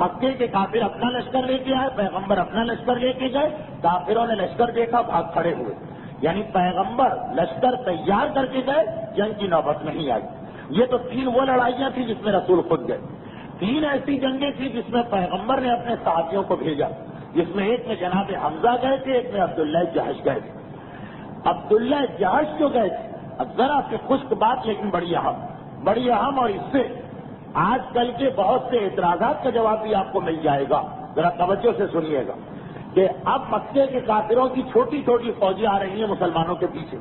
مکے کے کافر اپنا لشکر لے کے آئے، پیغمبر اپنا لشکر لے کے گئے، کافروں نے لشکر دیکھا، بھاگ کھڑے ہوئے، یعنی پیغمبر لشکر تیار کر کے گئے، جنگ کی نوبت نہیں آئی۔ یہ تو 3 وہ لڑائیاں تھیں جس میں رسول خود گئے۔ 3 ایسی جنگیں تھیں جس میں پیغمبر نے اپنے صحابیوں کو بھیجا، جس میں ایک میں جناب حمزہ گئے تھے، ایک میں عبداللہ جہش گئے تھے۔ عبداللہ جہش جو گئے تھے، اب ذرا سے خشک بات لیکن بڑی اہم، اور اس سے آج کل کے بہت سے اعتراضات کا جواب بھی آپ کو مل جائے گا، ذرا توجہ سے سنیے گا کہ اب مکے کے کافروں کی چھوٹی چھوٹی فوجیں آ رہی ہیں مسلمانوں کے پیچھے۔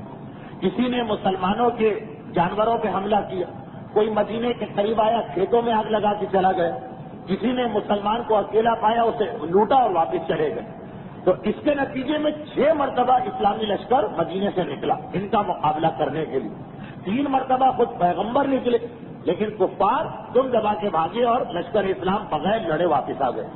کسی نے مسلمانوں کے جانوروں پہ حملہ کیا، کوئی مدینے کے قریب آیا، کھیتوں میں آگ لگا کے چلا گیا، کسی نے مسلمان کو اکیلا پایا، اسے لوٹا اور واپس چلے گئے۔ تو اس کے نتیجے میں 6 مرتبہ اسلامی لشکر مدینے سے نکلا ان کا مقابلہ کرنے کے لیے۔ 3 مرتبہ خود پیغمبر نکلے، لیکن کفار تم دبا کے بھاگے اور لشکر اسلام بغیر لڑے واپس آ گئے۔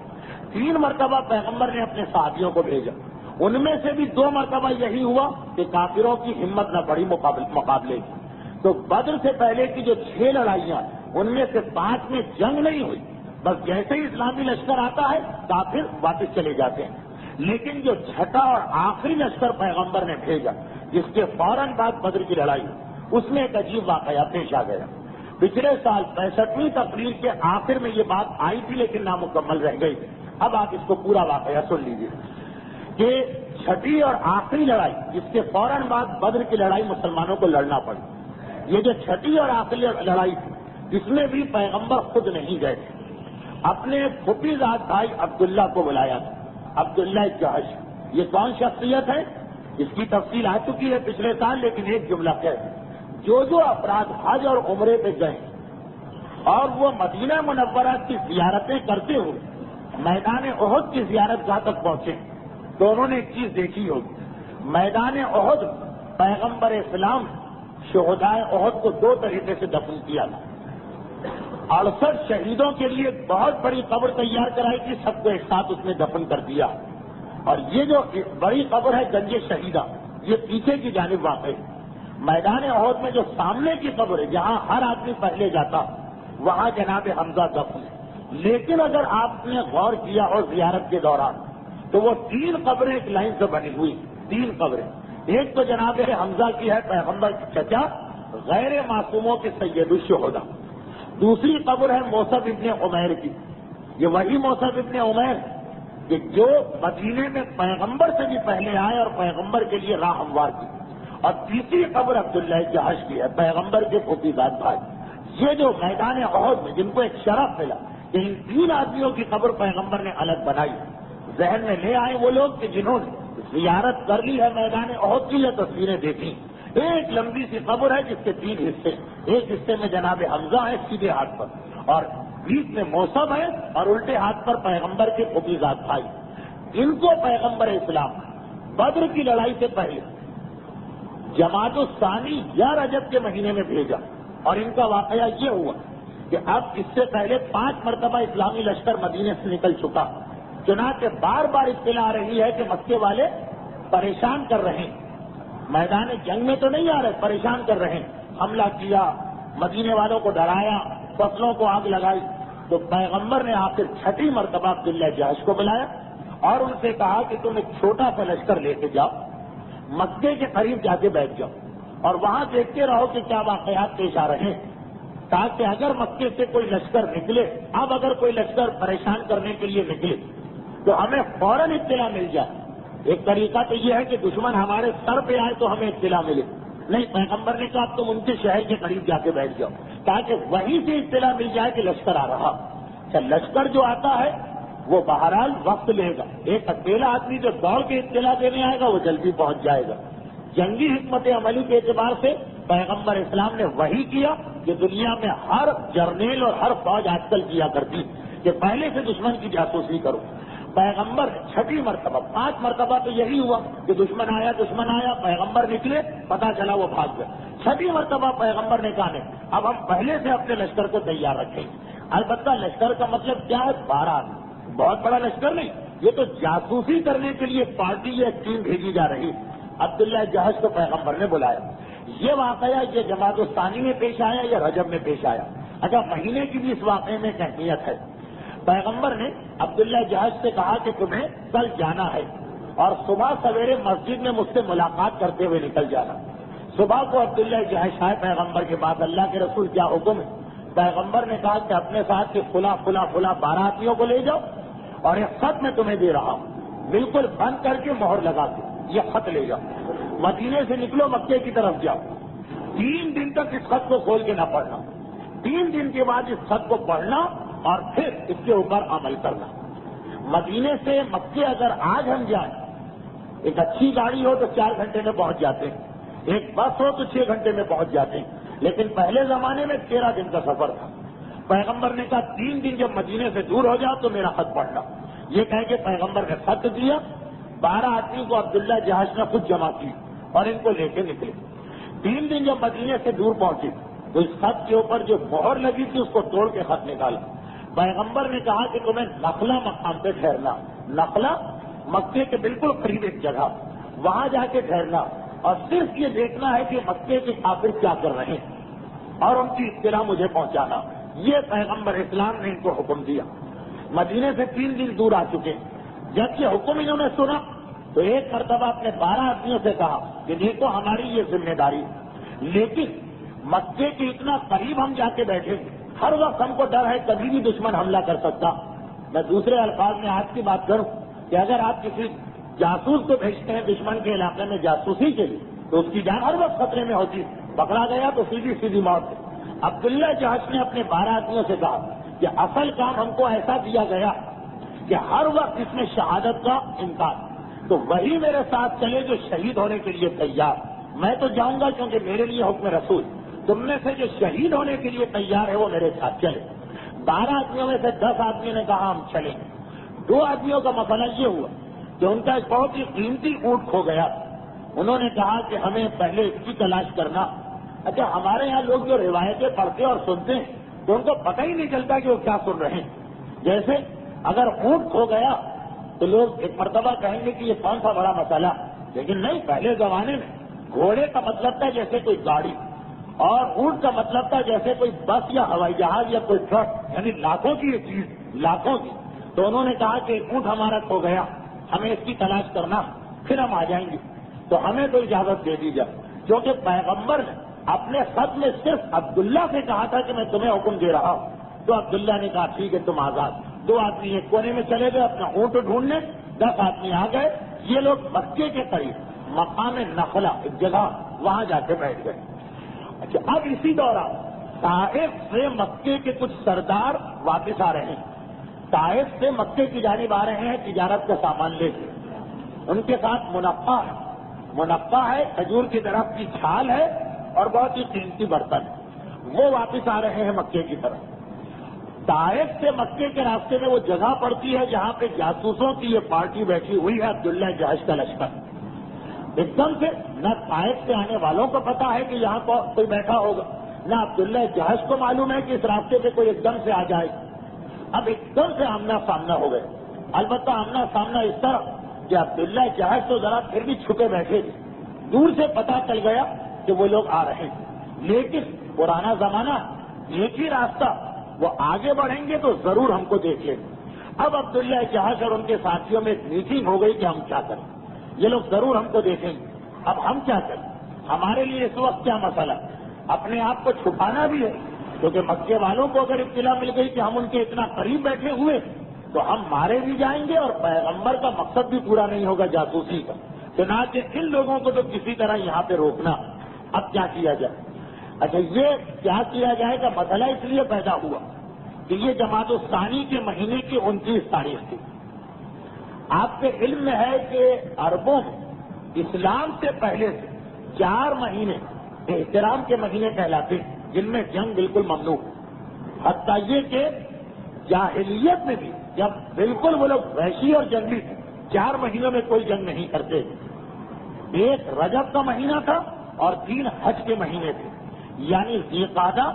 3 مرتبہ پیغمبر نے اپنے صحابیوں کو بھیجا، ان میں سے بھی 2 مرتبہ یہی ہوا کہ کافروں کی ہمت نہ بڑھی مقابلے کی۔ تو بدر سے پہلے کی جو 6 لڑائیاں ان میں سے 5 میں جنگ نہیں ہوئی، بس جیسے ہی اسلامی لشکر آتا ہے کافر واپس چلے جاتے ہیں۔ لیکن جو 6واں اور آخری لشکر پیغمبر نے بھیجا، جس کے فوراً بعد بدر کی لڑائی، اس میں ایک عجیب واقعہ پیش آ گیا۔ پچھلے سال 65ویں تقریر کے آخر میں یہ بات آئی تھی لیکن نامکمل رہ گئی۔ اب آپ اس کو پورا واقعہ سن لیجیے کہ 6ویں اور آخری لڑائی، جس کے فوراً بعد بدر کی لڑائی مسلمانوں کو لڑنا پڑی، یہ جو 6ویں اور آخری لڑائی تھی، اس میں بھی پیغمبر خود نہیں گئے تھے، اپنے پھوپھی زاد بھائی عبداللہ کو بلایا تھا، عبداللہ جہش۔ یہ کون شخصیت ہے؟ اس کی تفصیل آ چکی ہے پچھلے سال، لیکن ایک جملہ ہے، جو افراد حج اور عمرے پہ گئے اور وہ مدینہ منورہ کی زیارتیں کرتے ہوئے میدان احد کی زیارت گاہ تک پہنچے تو انہوں نے ایک چیز دیکھی ہوگی۔ میدان احد پیغمبر اسلام شہدائے احد کو 2 طریقے سے دفن کیا تھا۔ 68 شہیدوں کے لیے ایک بہت بڑی قبر تیار کرائی تھی، سب کو ایک ساتھ اس میں دفن کر دیا، اور یہ جو بڑی قبر ہے گنج شہیدہ، یہ پیچھے کی جانب واقع ہے۔ میدان احد میں جو سامنے کی قبر ہے، جہاں ہر آدمی پہلے جاتا، وہاں جناب حمزہ دفن ہے۔ لیکن اگر آپ نے غور کیا اور زیارت کے دوران تو وہ 3 قبریں ایک لائن سے بنی ہوئی، 3 قبریں۔ ایک تو جناب حمزہ کی ہے، پیغمبر کے چچا غیر معصوموں کے سید الشہداء۔ دوسری قبر ہے موصب ابن عمیر کی، یہ وہی موصب ابن عمیر کہ جو مدینے میں پیغمبر سے بھی پہلے آئے اور پیغمبر کے لیے راہ ہموار کی۔ اور تیسری قبر عبداللہ جہش کی ہے، پیغمبر کے پھوپھی زاد بھائی۔ یہ جو میدان احد میں جن کو ایک شرف ملا کہ ان 3 آدمیوں کی قبر پیغمبر نے الگ بنائی، ذہن میں لے آئے وہ لوگ کہ جنہوں نے زیارت کر لی ہے میدان احد کی، یہ تصویریں دیکھی۔ ایک لمبی سی قبر ہے جس کے 3 حصے، ایک حصے میں جناب حمزہ ہے سیدھے ہاتھ پر، اور بیچ میں موسم ہے اور الٹے ہاتھ پر پیغمبر کے خبیزات بھائی. ان کو پیغمبر اسلام بدر کی لڑائی سے پہلے جماعت الثانی یا رجب کے مہینے میں بھیجا. اور ان کا واقعہ یہ ہوا کہ اب اس سے پہلے 5 مرتبہ اسلامی لشکر مدینے سے نکل چکا. چنانچہ بار بار اطلاع آ رہی ہے کہ مکے والے پریشان کر رہے ہیں. میدان جنگ میں تو نہیں آ رہے, پریشان کر رہے ہیں. حملہ کیا, مدینے والوں کو ڈرایا, فصلوں کو آگ لگائی. تو پیغمبر نے آخر 6ٹھی مرتبہ عبداللہ جہش کو بلایا اور ان سے کہا کہ تم ایک چھوٹا سا لشکر لے کے جاؤ, مکے کے قریب جا کے بیٹھ جاؤ اور وہاں دیکھتے رہو کہ کیا واقعات پیش آ رہے ہیں, تاکہ اگر مکے سے کوئی لشکر نکلے, اب اگر کوئی لشکر پریشان کرنے کے لیے نکلے تو ہمیں فوراً اطلاع مل جائے. ایک طریقہ تو یہ ہے کہ دشمن ہمارے سر پہ آئے تو ہمیں اطلاع ملے. نہیں, پیغمبر نے کہا تم ان کے شہر کے قریب جا کے بیٹھ جاؤ تاکہ وہیں سے اطلاع مل جائے کہ لشکر آ رہا. اچھا, لشکر جو آتا ہے وہ بہرحال وقت لے گا. ایک اکیلا آدمی جو دوڑ کے اطلاع دینے آئے گا وہ جلدی پہنچ جائے گا. جنگی حکمت عملی کے اعتبار سے پیغمبر اسلام نے وہی کیا کہ دنیا میں ہر جرنیل اور ہر فوج آج کل کیا کرتی کہ پہلے سے دشمن کی جاسوسی کرو. پیغمبر 6ٹھی مرتبہ, 5 مرتبہ تو یہی ہوا کہ دشمن آیا, پیغمبر نکلے, پتا چلا وہ بھاگ گئے. 6ٹھی مرتبہ پیغمبر نے کہا نہیں, اب ہم پہلے سے اپنے لشکر کو تیار رکھیں. البتہ لشکر کا مطلب کیا ہے؟ 12 آدمی, بہت بڑا لشکر نہیں, یہ تو جاسوسی کرنے کے لیے پارٹی یا ٹیم بھیجی جا رہی. عبداللہ جہش کو پیغمبر نے بلایا. یہ واقعہ یہ جماعت الثانی میں پیش آیا یا رجب میں پیش آیا؟ اچھا, مہینے کی بھی اس واقعے میں ایک اہمیت ہے. پیغمبر نے عبداللہ جہش سے کہا کہ تمہیں کل جانا ہے اور صبح سویرے مسجد میں مجھ سے ملاقات کرتے ہوئے نکل جانا. صبح کو عبداللہ جہش آئے پیغمبر کے پاس, اللہ کے رسول کیا حکم ہے؟ پیغمبر نے کہا کہ اپنے ساتھ کے فلاں 12 آدمیوں کو لے جاؤ اور ایک خط میں تمہیں دے رہا ہوں, بالکل بند کر کے مہر لگا کے یہ خط لے جاؤ. مدینے سے نکلو, مکے کی طرف جاؤ. 3 دن تک اس خط کو کھول کے نہ پڑھنا. 3 دن کے بعد اس خط کو پڑھنا اور پھر اس کے اوپر عمل کرنا. مدینے سے مکے اگر آج ہم جائیں, ایک اچھی گاڑی ہو تو 4 گھنٹے میں پہنچ جاتے ہیں, ایک بس ہو تو 6 گھنٹے میں پہنچ جاتے ہیں. لیکن پہلے زمانے میں 13 دن کا سفر تھا. پیغمبر نے کہا 3 دن جب مدینے سے دور ہو جاؤ تو میرا خط پڑھنا. یہ کہہ کے پیغمبر نے خط دیا. 12 آدمی کو عبداللہ جہش نے خود جمع کی اور ان کو لے کے نکلے. 3 دن جب مدینے سے دور پہنچے تو اس خط کے اوپر جو مہر لگی تھی اس کو توڑ کے خط نکالا. پیغمبر نے کہا کہ تمہیں نخلا مقام پہ ٹھہرنا. نخلا مکے کے بالکل قریب ایک جگہ, وہاں جا کے ٹھہرنا اور صرف یہ دیکھنا ہے کہ مکے کے کافر کیا کر رہے ہیں اور ان کی اطلاع مجھے پہنچانا. یہ پیغمبر اسلام نے ان کو حکم دیا. مدینے سے 3 دن دور آ چکے. جب یہ حکم انہوں نے سنا تو ایک مرتبہ اپنے 12 آدمیوں سے کہا کہ دیکھو ہماری یہ ذمہ داری, لیکن مکے کے اتنا قریب ہم جا کے بیٹھے, ہر وقت ہم کو ڈر ہے کبھی بھی دشمن حملہ کر سکتا. میں دوسرے الفاظ میں آج کی بات کروں کہ اگر آپ کسی جاسوس کو بھیجتے ہیں دشمن کے علاقے میں جاسوسی کے لیے تو اس کی جان ہر وقت خطرے میں ہوتی, پکڑا گیا تو سیدھی موت ہے. عبداللہ جہش نے اپنے 12 آدمیوں سے کہا کہ اصل کام ہم کو ایسا دیا گیا کہ ہر وقت اس میں شہادت کا امکان, تو وہی میرے ساتھ چلے جو شہید ہونے کے لیے تیار. میں تو جاؤں گا کیونکہ میرے لیے حکم رسول, تم میں سے جو شہید ہونے کے لیے تیار ہے وہ میرے ساتھ چلے. 12 آدمیوں میں سے 10 آدمیوں نے کہا ہم چلیں. 2 آدمیوں کا مسئلہ یہ ہوا کہ ان کا ایک بہت ہی قیمتی اونٹ کھو گیا. انہوں نے کہا کہ ہمیں پہلے اس کی تلاش کرنا. اچھا, ہمارے یہاں لوگ جو روایتیں پڑھتے اور سنتے ہیں تو ان کو پتہ ہی نہیں چلتا کہ وہ کیا سن رہے ہیں. جیسے اگر اونٹ کھو گیا تو لوگ ایک مرتبہ کہیں گے کہ یہ کون سا بڑا مسئلہ, لیکن نہیں, پہلے زمانے میں گھوڑے کا مطلب تھا جیسے کوئی گاڑی اور اونٹ کا مطلب تھا جیسے کوئی بس یا ہوائی جہاز یا کوئی ٹرک, یعنی لاکھوں کی یہ چیز, لاکھوں کی. تو انہوں نے کہا کہ اونٹ ہمارا کھو گیا, ہمیں اس کی تلاش کرنا, پھر ہم آ جائیں گے. تو ہمیں تو اجازت دے دی جائے, کیونکہ پیغمبر نے اپنے خط میں صرف عبداللہ سے کہا تھا کہ میں تمہیں حکم دے رہا ہوں. تو عبداللہ نے کہا ٹھیک ہے تم آزاد. 2 آدمی ایک کونے میں چلے گئے اپنا اونٹ ڈھونڈنے, 10 آدمی آ گئے. یہ لوگ مکے کے قریب مقام نخلا ایک جگہ, وہاں جا کے بیٹھ گئے. اچھا, اب اسی دوران طائف سے مکے کے کچھ سردار واپس آ رہے ہیں. طائف سے مکے کی جانب آ رہے ہیں تجارت کا سامان لے کے. ان کے ساتھ منقع ہے. منقع ہے کھجور کی درخت کی چھال ہے اور بہت ہی قیمتی برتن. وہ واپس آ رہے ہیں مکے کی طرف. طائف سے مکے کے راستے میں وہ جگہ پڑتی ہے جہاں پہ جاسوسوں کی یہ پارٹی بیٹھی ہوئی ہے، عبداللہ جہش کا لشکر۔ ایک دم سے نہ طائف سے آنے والوں کو پتا ہے کہ یہاں کوئی بیٹھا ہوگا، نہ عبداللہ جہش کو معلوم ہے کہ اس راستے پہ کوئی ایک دم سے آ جائے۔ اب ایک دم سے آمنا سامنا ہو گئے، البتہ آمنا سامنا اس طرح کہ عبداللہ جہش تو ذرا پھر بھی چھپے بیٹھے تھے، دور سے پتا چل گیا کہ وہ لوگ آ رہے ہیں، لیکن پرانا زمانہ ایک ہی راستہ، وہ آگے بڑھیں گے تو ضرور ہم کو دیکھ لیں گے۔ اب عبداللہ جہش اور ان کے ساتھیوں میں ایک میٹنگ ہو گئی کہ ہم کیا کریں، یہ لوگ ضرور ہم کو دیکھیں گے، اب ہم کیا کریں؟ ہمارے لیے اس وقت کیا مسئلہ، اپنے آپ کو چھپانا بھی ہے، کیونکہ مکے والوں کو اگر اطلاع مل گئی کہ ہم ان کے اتنا قریب بیٹھے ہوئے تو ہم مارے بھی جائیں گے اور پیغمبر کا مقصد بھی پورا نہیں ہوگا جاسوسی کا۔ چنانچہ ان لوگوں کو تو کسی طرح یہاں پہ روکنا۔ اب کیا کیا جائے؟ اچھا، یہ کیا کیا جائے گا مسئلہ اس لیے پیدا ہوا کہ یہ جماعت الثانی کے مہینے کی 29 تاریخ تھی۔ آپ کے علم میں ہے کہ عربوں میں اسلام سے پہلے سے 4 مہینے احترام کے مہینے کہلاتے ہیں جن میں جنگ بالکل ممنوع، حتیٰ یہ کہ جاہلیت میں بھی جب بالکل وہ لوگ وحشی اور جنگلی تھے 4 مہینوں میں کوئی جنگ نہیں کرتے تھے۔ ایک رجب کا مہینہ تھا اور 3 حج کے مہینے تھے، یعنی ذی القعدہ،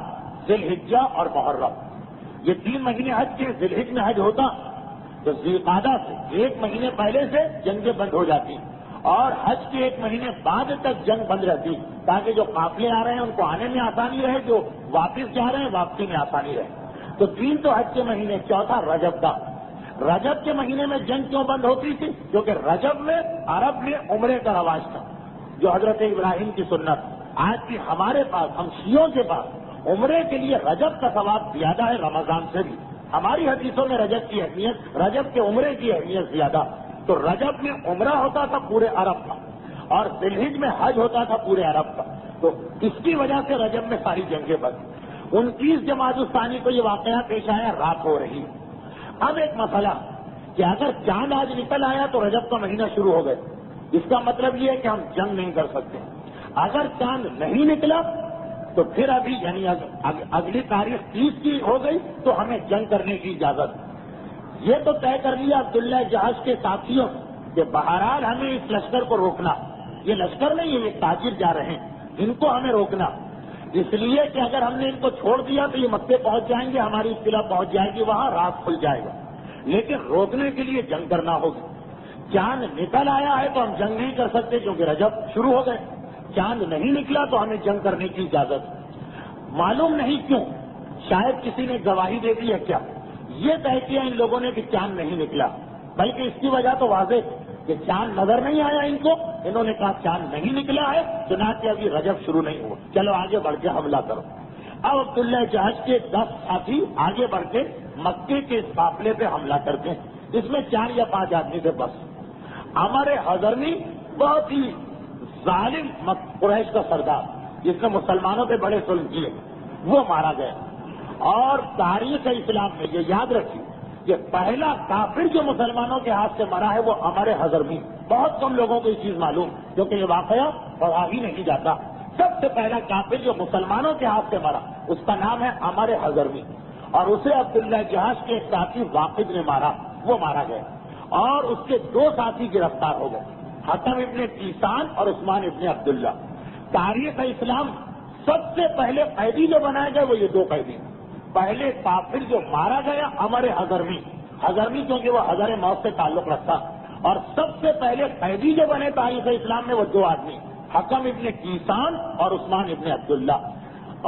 ذی الحجہ اور محرم۔ یہ 3 مہینے حج کے، ذی الحجہ میں حج ہوتا تو ذی القعدہ سے 1 مہینے پہلے سے جنگیں بند ہو جاتی اور حج کے 1 مہینے بعد تک جنگ بند رہتی، تاکہ جو قافلے آ رہے ہیں ان کو آنے میں آسانی رہے، جو واپس جا رہے ہیں واپسی میں آسانی رہے۔ تو 3 تو حج کے مہینے، چوتھا رجب کا۔ رجب کے مہینے میں جنگ کیوں بند ہوتی تھی؟ کیونکہ رجب میں عرب میں عمرے کا رواج تھا، جو حضرت ابراہیم کی سنت۔ آج بھی ہمارے پاس، ہم شیعوں کے پاس عمرے کے لیے رجب کا ثواب زیادہ ہے رمضان سے بھی۔ ہماری حدیثوں میں رجب کی اہمیت، رجب کے عمرے کی اہمیت زیادہ۔ تو رجب میں عمرہ ہوتا تھا پورے عرب کا اور ذی الحجہ میں حج ہوتا تھا پورے عرب کا، تو اس کی وجہ سے رجب میں ساری جنگیں بند۔ 29 جماعت الثانی کو یہ واقعہ پیش آیا، رات ہو رہی۔ اب ایک مسئلہ کہ اگر چاند آج نکل آیا تو رجب کا مہینہ شروع ہو گئے، اس کا مطلب یہ ہے کہ ہم جنگ نہیں کر سکتے۔ اگر چاند نہیں نکلا تو پھر ابھی یعنی اگلی تاریخ 30 کی ہو گئی تو ہمیں جنگ کرنے کی اجازت۔ یہ تو طے کر لیا عبداللہ جہش کے ساتھیوں کہ بہرحال ہمیں اس لشکر کو روکنا، یہ لشکر نہیں ہے، یہ تاجر جا رہے ہیں، ان کو ہمیں روکنا، اس لیے کہ اگر ہم نے ان کو چھوڑ دیا تو یہ مکے پہنچ جائیں گے، ہماری اطلاع پہنچ جائے گی، وہاں رات کھل جائے گا، لیکن روکنے کے لیے جنگ کرنا ہوگی۔ چاند نکل آیا ہے تو ہم جنگ نہیں کر سکتے کیونکہ رجب شروع ہو گئے، چاند نہیں نکلا تو ہمیں جنگ کرنے کی اجازت۔ معلوم نہیں کیوں، شاید کسی نے گواہی دے دی ہے کیا، یہ طے کیا ان لوگوں نے کہ چاند نہیں نکلا، بلکہ اس کی وجہ تو واضح کہ چاند نظر نہیں آیا ان کو، انہوں نے کہا چاند نہیں نکلا ہے، چنانچہ ابھی رجب شروع نہیں ہوا، چلو آگے بڑھ کے حملہ کرو۔ اب عبداللہ جہش کے 10 ساتھی آگے بڑھ کے مکے کے اس قافلے پہ حملہ کرتے ہیں، اس میں 4 یا 5 آدمی تھے بس۔ عمر حضرمی بہت ہی ظالم قریش کا سردار جس نے مسلمانوں پہ بڑے ظلم کیے، وہ مارا گیا۔ اور تاریخ اسلام میں یہ یاد رکھیے کہ پہلا کافر جو مسلمانوں کے ہاتھ سے مرا ہے وہ عمر حضرمی۔ بہت کم لوگوں کو یہ چیز معلوم، کیونکہ یہ واقعہ پڑھا ہی نہیں جاتا۔ سب سے پہلا کافر جو مسلمانوں کے ہاتھ سے مرا اس کا نام ہے عمر حضرمی، اور اسے عبداللہ جہش کے ساتھی واقد نے مارا، وہ مارا گیا، اور اس کے 2 ساتھی گرفتار ہو گئے، حتم ابن کیسان اور عثمان ابن عبداللہ۔ تاریخ اسلام سب سے پہلے قیدی جو بنائے گئے وہ یہ 2 قیدی۔ پہلے کافر جو مارا گیا عمر حضرمی، حضرمی کیونکہ وہ حضر موت سے تعلق رکھتا، اور سب سے پہلے قیدی جو بنے تاریخ اسلام میں وہ 2 آدمی، حکم ابن کیسان اور عثمان ابن عبداللہ۔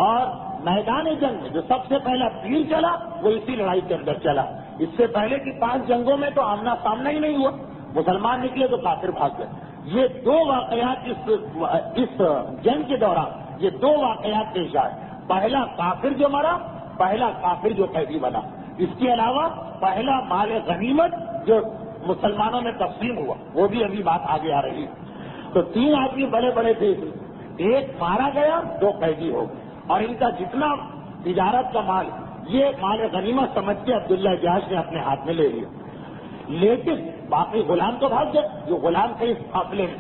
اور میدان جنگ میں جو سب سے پہلا تیر چلا وہ اسی لڑائی کے اندر چلا۔ اس سے پہلے کی 5 جنگوں میں تو آمنا سامنا ہی نہیں ہوا، مسلمان نکلے تو کافر بھاگ گئے۔ یہ 2 واقعات اس جنگ کے دوران یہ 2 واقعات پیش آئے، پہلا کافر جو مرا، پہلا کافر جو قیدی بنا۔ اس کے علاوہ پہلا مال غنیمت جو مسلمانوں میں تقسیم ہوا، وہ بھی ابھی بات آگے آ رہی ہے۔ تو 3 آدمی بڑے بڑے تھے، ایک مارا گیا، 2 قیدی ہو گئے، اور ان کا جتنا تجارت کا مال یہ مال غنیمت سمجھ کے عبداللہ جہش نے اپنے ہاتھ میں لے لیا، لیکن باقی غلام تو بھاگ گئے جو غلام تھے اس قافلے میں۔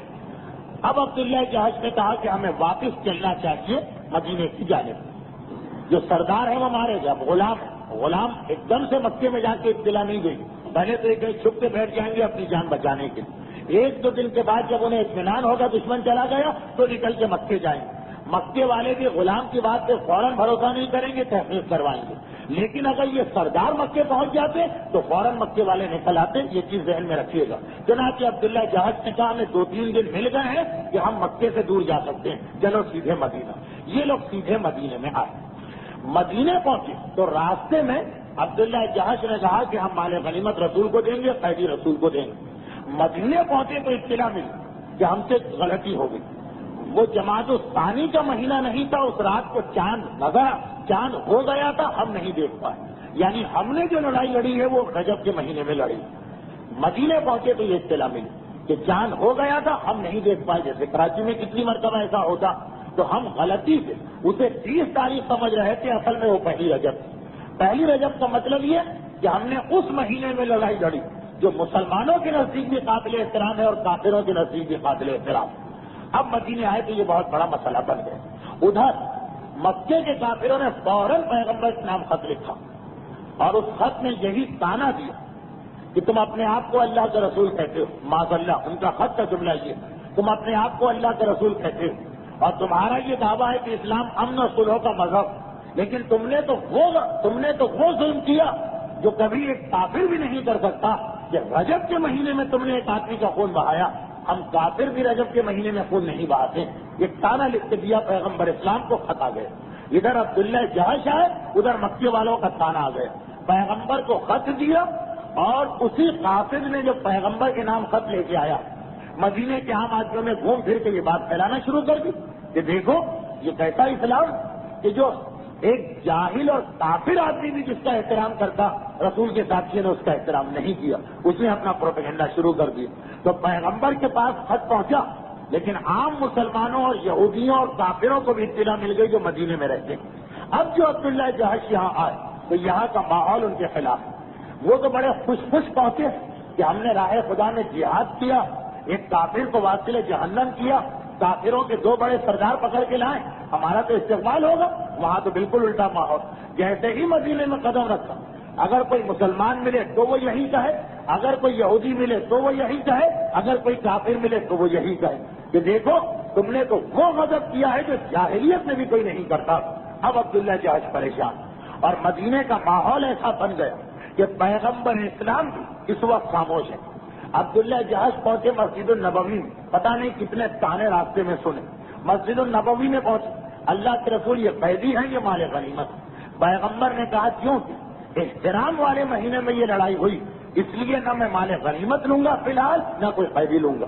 اب عبداللہ جہش نے کہا کہ ہمیں واپس چلنا چاہیے مدینے کی جانب، جو سردار ہے وہ مارے گئے، اب غلام ہے غلام ایک دم سے مکے میں جا کے اطلاع نہیں گئی، پہلے تو ایک چھپ کے بیٹھ جائیں گے اپنی جان بچانے کے لیے، ایک دو دن کے بعد جب انہیں اطمینان ہوگا دشمن چلا گیا تو نکل کے مکے جائیں گے۔ مکے والے بھی غلام کی بات پہ فوراً بھروسہ نہیں کریں گے، تحقیق کروائیں گے، لیکن اگر یہ سردار مکے پہنچ جاتے تو فوراً مکے والے نکل آتے، یہ چیز ذہن میں رکھیے گا۔ چنانچہ عبداللہ جہش نے کہا ہمیں 2-3 دن مل گئے ہیں کہ ہم مکے سے دور جا سکتے ہیں، چلو سیدھے مدینہ۔ یہ لوگ سیدھے مدینے میں آئے، مدینے پہنچے تو راستے میں عبداللہ جہش نے کہا کہ ہم مال غنیمت رسول کو دیں گے، قیدی رسول کو دیں گے۔ مدینے پہنچے تو اطلاع ملی کہ ہم سے غلطی ہو گئی، وہ جماعت الثانی کا مہینہ نہیں تھا، اس رات کو چاند ہو گیا تھا، ہم نہیں دیکھ پائے، یعنی ہم نے جو لڑائی لڑی ہے وہ رجب کے مہینے میں لڑی۔ مدینے پہنچے تو یہ اطلاع ملی کہ چاند ہو گیا تھا، ہم نہیں دیکھ پائے۔ جیسے کراچی میں کتنی مرتبہ ایسا ہوتا، تو ہم غلطی سے اسے 30 تاریخ سمجھ رہے تھے، اصل میں وہ پہلی رجب تھی۔ پہلی رجب کا مطلب یہ کہ ہم نے اس مہینے میں لڑائی لڑی جو مسلمانوں کے نزدیک بھی قابل احترام ہے اور کافروں کے نزدیک بھی قابل احترام ہے۔ اب مدینے آئے تو یہ بہت بڑا مسئلہ بن گیا۔ ادھر مکے کے کافروں نے فوراً پیغمبر کے نام خط لکھا اور اس خط میں یہی تانا دیا کہ تم اپنے آپ کو اللہ کے رسول کہتے ہو، معاذ اللہ ان کا خط کا جملہ یہ، تم اپنے آپ کو اللہ کے رسول کہتے ہو اور تمہارا یہ دعویٰ ہے کہ اسلام امن و صلح کا مذہب، لیکن تم نے تو وہ ظلم کیا جو کبھی ایک کافر بھی نہیں کر سکتا، کہ رجب کے مہینے میں تم نے ایک آدمی کا خون بہایا، ہم کافر بھی رجب کے مہینے میں خون نہیں بہاتے۔ یہ تانا لکھ کے دیا پیغمبر اسلام کو، خط آ گئے۔ ادھر عبداللہ جہش آئے، ادھر مکے والوں کا تانا آ گیا۔ پیغمبر کو خط دیا اور اسی قاصد نے جو پیغمبر کے نام خط لے کے آیا، مدینے کے عام آدمیوں میں گھوم پھر کے یہ بات پھیلانا شروع کر دی کہ دیکھو یہ کیسا اسلام کہ جو ایک جاہل اور کافر آدمی بھی جس کا احترام کرتا، رسول کے ساتھیوں نے اس کا احترام نہیں کیا، اس نے اپنا پروپیگنڈا شروع کر دیا۔ تو پیغمبر کے پاس خط پہنچا، لیکن عام مسلمانوں اور یہودیوں اور کافروں کو بھی اطلاع مل گئی جو مدینے میں رہتے ہیں۔ اب جو عبداللہ جہش یہاں آئے تو یہاں کا ماحول ان کے خلاف ہے۔ وہ تو بڑے خوش پہنچے کہ ہم نے راہ خدا میں جہاد کیا، ایک کافر کو واصل جہنم کیا، کافروں کے 2 بڑے سردار پکڑ کے لائے، ہمارا تو استقبال ہوگا۔ وہاں تو بالکل الٹا ماحول، جیسے ہی مدینے میں قدم رکھا، اگر کوئی مسلمان ملے تو وہ یہی کہے، اگر کوئی یہودی ملے تو وہ یہی کہے، اگر کوئی کافر ملے تو وہ یہی کہے کہ دیکھو تم نے تو وہ غضب کیا ہے جو جاہلیت میں بھی کوئی نہیں کرتا۔ اب عبداللہ جہش پریشان، اور مدینے کا ماحول ایسا بن گیا کہ پیغمبر اسلام بھی اس وقت خاموش ہے۔ عبداللہ جہش پہنچے مسجد النبوی میں، پتہ نہیں کتنے تانے راستے میں سنے، مسجد النبوی میں پہنچے، اللہ کے رسول یہ قیدی ہیں، یہ مال غنیمت۔ پیغمبر نے کہا کیوں کہ احترام والے مہینے میں یہ لڑائی ہوئی، اس لیے نہ میں مال غنیمت لوں گا فی الحال، نہ کوئی قیدی لوں گا۔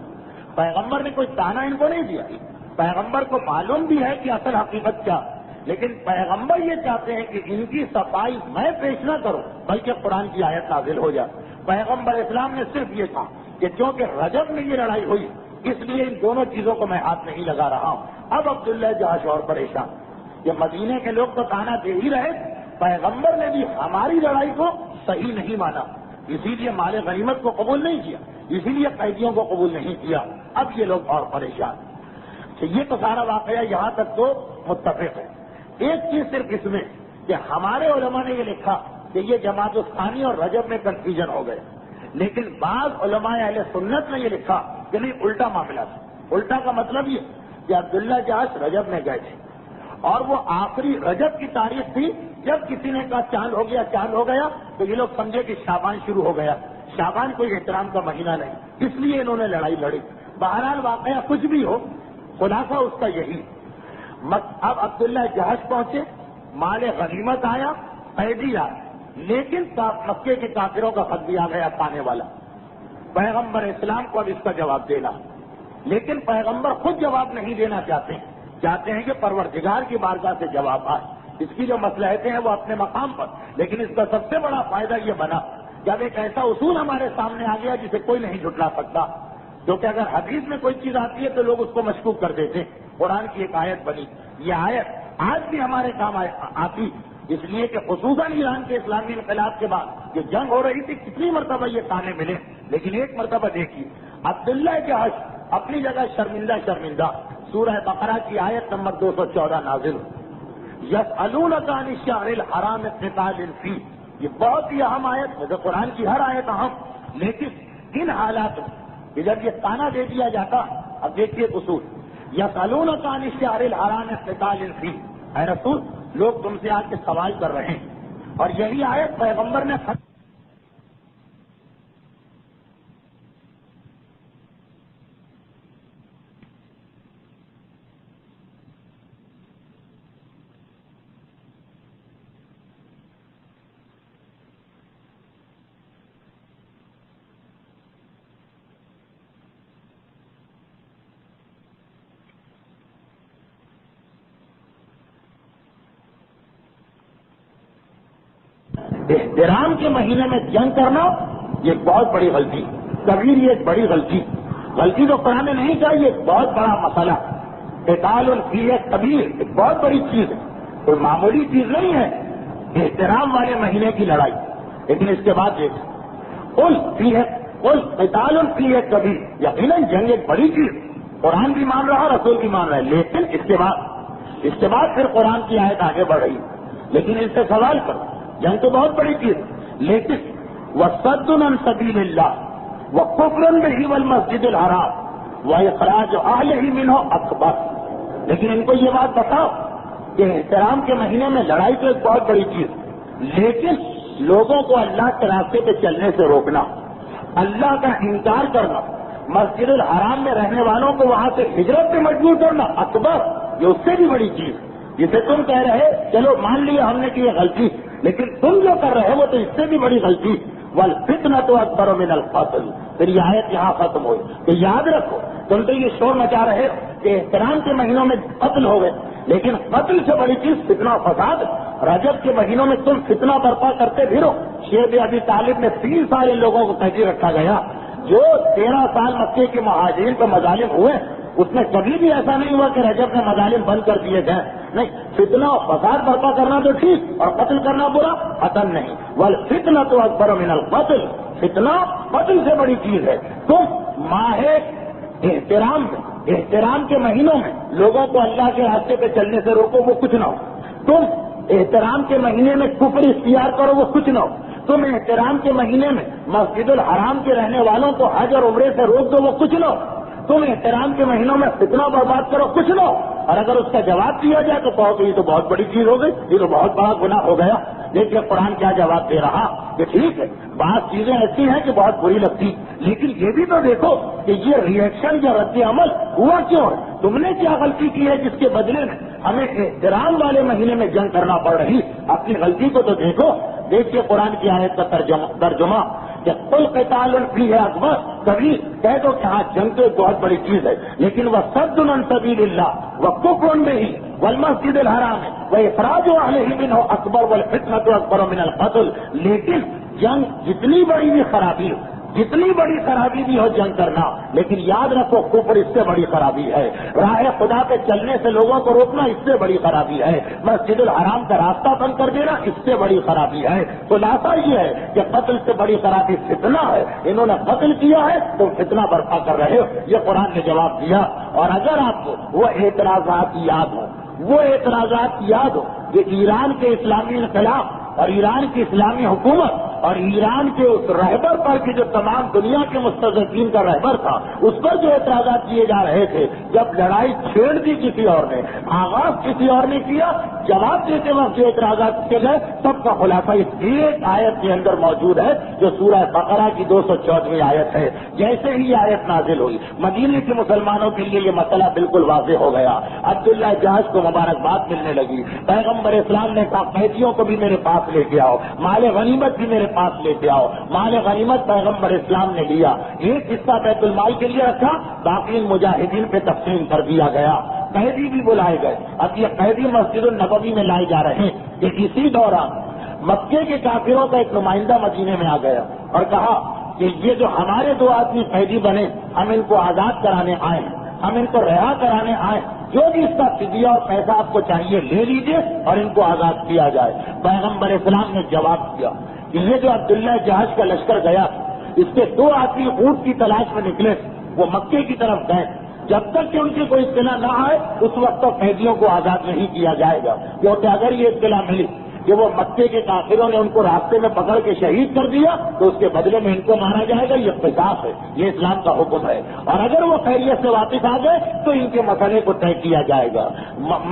پیغمبر نے کوئی تانا ان کو نہیں دیا، پیغمبر کو معلوم بھی ہے کہ اصل حقیقت کیا، لیکن پیغمبر یہ چاہتے ہیں کہ ان کی صفائی میں پیش نہ کروں بلکہ قرآن کی آیت نازل ہو جائے۔ پیغمبر اسلام نے صرف یہ کہا کہ چونکہ رجب میں یہ لڑائی ہوئی اس لیے ان دونوں چیزوں کو میں ہاتھ نہیں لگا رہا ہوں۔ اب عبداللہ جہش اور پریشان، یہ مدینے کے لوگ تو تانا دے ہی رہے، پیغمبر نے بھی ہماری لڑائی کو صحیح نہیں مانا، اسی لیے مال غنیمت کو قبول نہیں کیا، اسی لیے قیدیوں کو قبول نہیں کیا۔ اب یہ لوگ اور پریشان۔ یہ تو سارا واقعہ یہاں تک تو متفق ہے۔ ایک چیز صرف اس میں کہ ہمارے علماء نے یہ لکھا کہ یہ جماعت الثانی اور رجب میں کنفیوژن ہو گئے، لیکن بعض علماء اہل سنت نے یہ لکھا کہ نہیں، الٹا معاملہ تھا۔ الٹا کا مطلب یہ کہ عبداللہ جہش رجب میں گئے تھے اور وہ آخری رجب کی تاریخ تھی، جب کسی نے کہا چاند ہو گیا تو یہ لوگ سمجھے کہ شعبان شروع ہو گیا، شعبان کوئی احترام کا مہینہ نہیں، اس لیے انہوں نے لڑائی لڑی۔ بہرحال واقعہ کچھ بھی ہو، خلاصہ اس کا یہی۔ اب عبداللہ جہش پہنچے، مال غنیمت آیا، قیدی آیا، لیکن مکے کے کافروں کا خط بھی آ گیا پانے والا۔ پیغمبر اسلام کو اب اس کا جواب دینا، لیکن پیغمبر خود جواب نہیں دینا چاہتے ہیں کہ پروردگار کی بارگاہ سے جواب آئے۔ اس کی جو مصلحتیں ہیں وہ اپنے مقام پر، لیکن اس کا سب سے بڑا فائدہ یہ بنا جب ایک ایسا اصول ہمارے سامنے آ گیا جسے کوئی نہیں جھٹلا سکتا، کیونکہ اگر حدیث میں کوئی چیز آتی ہے تو لوگ اس کو مشکوک کر دیتے ہیں۔ قرآن کی ایک آیت بنی، یہ آیت آج بھی ہمارے کام آتی، اس لیے کہ خصوصاً ایران کے اسلامی انقلاب کے بعد جو جنگ ہو رہی تھی کتنی مرتبہ یہ تانے ملے، لیکن ایک مرتبہ دیکھیے عبداللہ جہش اپنی جگہ شرمندہ، سورہ بقرہ کی آیت نمبر 214 نازل، یسألونک عن الشہر الحرام قتال فیہ، یہ بہت ہی اہم آیت ہے، قرآن کی ہر آیت اہم، لیکن کن حالات میں کہ جب یہ تانا دے دیا جاتا، اب دیکھیے اصول، یسألونک عن الشہر الحرام قتال فیہ، اے رسول لوگ تم سے آ کے سوال کر رہے ہیں، اور یہی آیت پیغمبر نے احترام کے مہینے میں جنگ کرنا یہ بہت بڑی غلطی، کبیر یہ ایک بڑی غلطی تو قرآن نے نہیں چاہیے، ایک بہت بڑا مسئلہ، قتال فیہ کبیر ایک بہت بڑی چیز ہے، کوئی معمولی چیز نہیں ہے احترام والے مہینے کی لڑائی۔ لیکن اس کے بعد دیکھ قتال فیہ کبیر، یقیناً جنگ ایک بڑی چیز، قرآن بھی مان رہا رسول بھی مان رہا ہے، لیکن اس کے بعد پھر قرآن کی آیت آگے بڑھ رہی، لیکن ان سے سوال کرو، جنگ تو بہت بڑی چیز، لیکن وَصَدٌّ عَن سَبِيلِ اللَّهِ وَكُفْرٌ بِهِ وَالْمَسْجِدِ الْحَرَامِ وَإِخْرَاجُ أَهْلِهِ مِنْهُ أَكْبَرُ، لیکن ان کو یہ بات بتاؤ کہ احترام کے مہینے میں لڑائی تو ایک بہت بڑی چیز، لیکن لوگوں کو اللہ کے راستے پہ چلنے سے روکنا، اللہ کا انکار کرنا، مسجد الحرام میں رہنے والوں کو وہاں سے ہجرت پہ مجبور کرنا، اکبر، یہ اس سے بھی بڑی چیز، جسے تم کہہ رہے چلو مان لیا ہم نے کہ یہ غلطی، لیکن تم جو کر رہے ہو وہ تو اس سے بھی بڑی غلطی، والفتنة أكبر من القتل، پھر یہ آیت یہاں ختم ہوئی کہ یاد رکھو تم تو یہ شور مچا رہے ہو کہ احترام کے مہینوں میں قتل ہو گئے، لیکن قتل سے بڑی چیز فتنہ فساد، رجب کے مہینوں میں تم فتنہ برپا کرتے پھرو، شیخ ابی طالب نے 3 سال ان لوگوں کو قیدی رکھا گیا، جو 13 سال مکے کے مہاجرین پر مظالم ہوئے اس میں کبھی بھی ایسا نہیں ہوا کہ رجب میں مظالم بند کر دیے گئے، نہیں، فتنہ اور فساد برپا کرنا تو ٹھیک اور قتل کرنا برا، قتل نہیں، والفتنة أكبر من القتل، فتنہ قتل سے بڑی چیز ہے۔ تم ماہ احترام کے مہینوں میں لوگوں کو اللہ کے راستے پہ چلنے سے روکو، وہ کچھ نہ ہو، تم احترام کے مہینے میں کفر اختیار کرو، وہ کچھ نہ ہو، تم احترام کے مہینے میں مسجد الحرام کے رہنے والوں کو حج اور عمرے سے روک دو، وہ کچھ نہ ہو، تم احترام کے مہینوں میں فتنہ برباد کرو، کچھ نہ ہو، اور اگر اس کا جواب دیا جائے تو کہو کہ یہ تو بہت بڑی چیز ہو گئی، یہ تو بہت بڑا گناہ ہو گیا۔ لیکن قرآن کیا جواب دے رہا کہ ٹھیک ہے بعض چیزیں ایسی ہیں کہ بہت بری لگتی، لیکن یہ بھی تو دیکھو کہ یہ ری ایکشن یا رد عمل ہوا کیوں ہے، تم نے کیا غلطی کی ہے جس کے بدلے میں ہمیں احترام والے مہینے میں جنگ کرنا پڑ رہی، اپنی غلطی کو تو دیکھو۔ دیکھیے قرآن کی آیت کا ترجمہ کہ قل قتال فیہ اکبر، کبھی کہہ دو کہ ہاں جنگ تو ایک بہت بڑی چیز ہے، لیکن وصد عن سبیل اللہ وکفر بہ والمسجد الحرام واخراج اہلہ منہ اکبر والفتنة اکبر من القتل، لیکن جنگ جتنی بڑی خرابی بھی ہو جنگ کرنا، لیکن یاد رکھو کفر اس سے بڑی خرابی ہے، راہ خدا پہ چلنے سے لوگوں کو روکنا اس سے بڑی خرابی ہے، مسجد الحرام کا راستہ بند کر دینا اس سے بڑی خرابی ہے۔ خلاصہ یہ ہے کہ قتل سے بڑی خرابی فتنہ ہے، انہوں نے قتل کیا ہے تو فتنہ برپا کر رہے ہو، یہ قرآن نے جواب دیا۔ اور اگر آپ کو وہ اعتراضات یاد ہو کہ ایران کے اسلامی انقلاب اور ایران کی اسلامی حکومت اور ایران کے اس رہبر پر کہ جو تمام دنیا کے مستضعفین کا رہبر تھا، اس پر جو اعتراضات کیے جا رہے تھے، جب لڑائی چھیڑ دی کسی اور نے، آغاز کسی اور نے کیا، جواب دیتے وقت جو اعتراضات کیے گئے، سب کا خلاصہ اس ایک آیت کے اندر موجود ہے جو سورہ بقرہ کی 214ویں آیت ہے۔ جیسے ہی آیت نازل ہوئی، مدینے کے مسلمانوں کے لیے یہ مسئلہ بالکل واضح ہو گیا، عبداللہ جہاز کو مبارکباد ملنے لگی، پیغمبر اسلام نے کہا قیدیوں کو بھی میرے پاس لے کے آؤ، مال غنیمت بھی میرے پاس لے کے آؤ، مال غنیمت پیغمبر اسلام نے لیا، ایک حصہ بیت المال کے لیے رکھا، باقی مجاہدین پہ تقسیم کر دیا گیا، قیدی بھی بلائے گئے۔ اب یہ قیدی مسجد النبوی میں لائے جا رہے ہیں کہ اسی دوران مکے کے کافروں کا ایک نمائندہ مدینے میں آ گیا اور کہا کہ یہ جو ہمارے 2 آدمی قیدی بنے، ہم ان کو آزاد کرانے آئے ہیں، ہم ان کو رہا کرانے آئے، جو بھی اس کا فدیہ اور پیسہ آپ کو چاہیے لے لیجیے اور ان کو آزاد کیا جائے۔ پیغمبر اسلام نے جواب دیا کہ یہ جو عبداللہ جہاز کا لشکر گیا، اس کے 2 آدمی اونٹ کی تلاش میں نکلے، وہ مکے کی طرف گئے، جب تک کہ ان کی کوئی اطلاع نہ آئے اس وقت تک قیدیوں کو آزاد نہیں کیا جائے گا، کیونکہ اگر یہ اطلاع ملی کہ وہ مکے کے کافروں نے ان کو راستے میں پکڑ کے شہید کر دیا تو اس کے بدلے میں ان کو مارا جائے گا، یہ قصاص ہے، یہ اسلام کا حکم ہے۔ اور اگر وہ خیریت سے واپس آ گئے تو ان کے مسئلے کو طے کیا جائے گا۔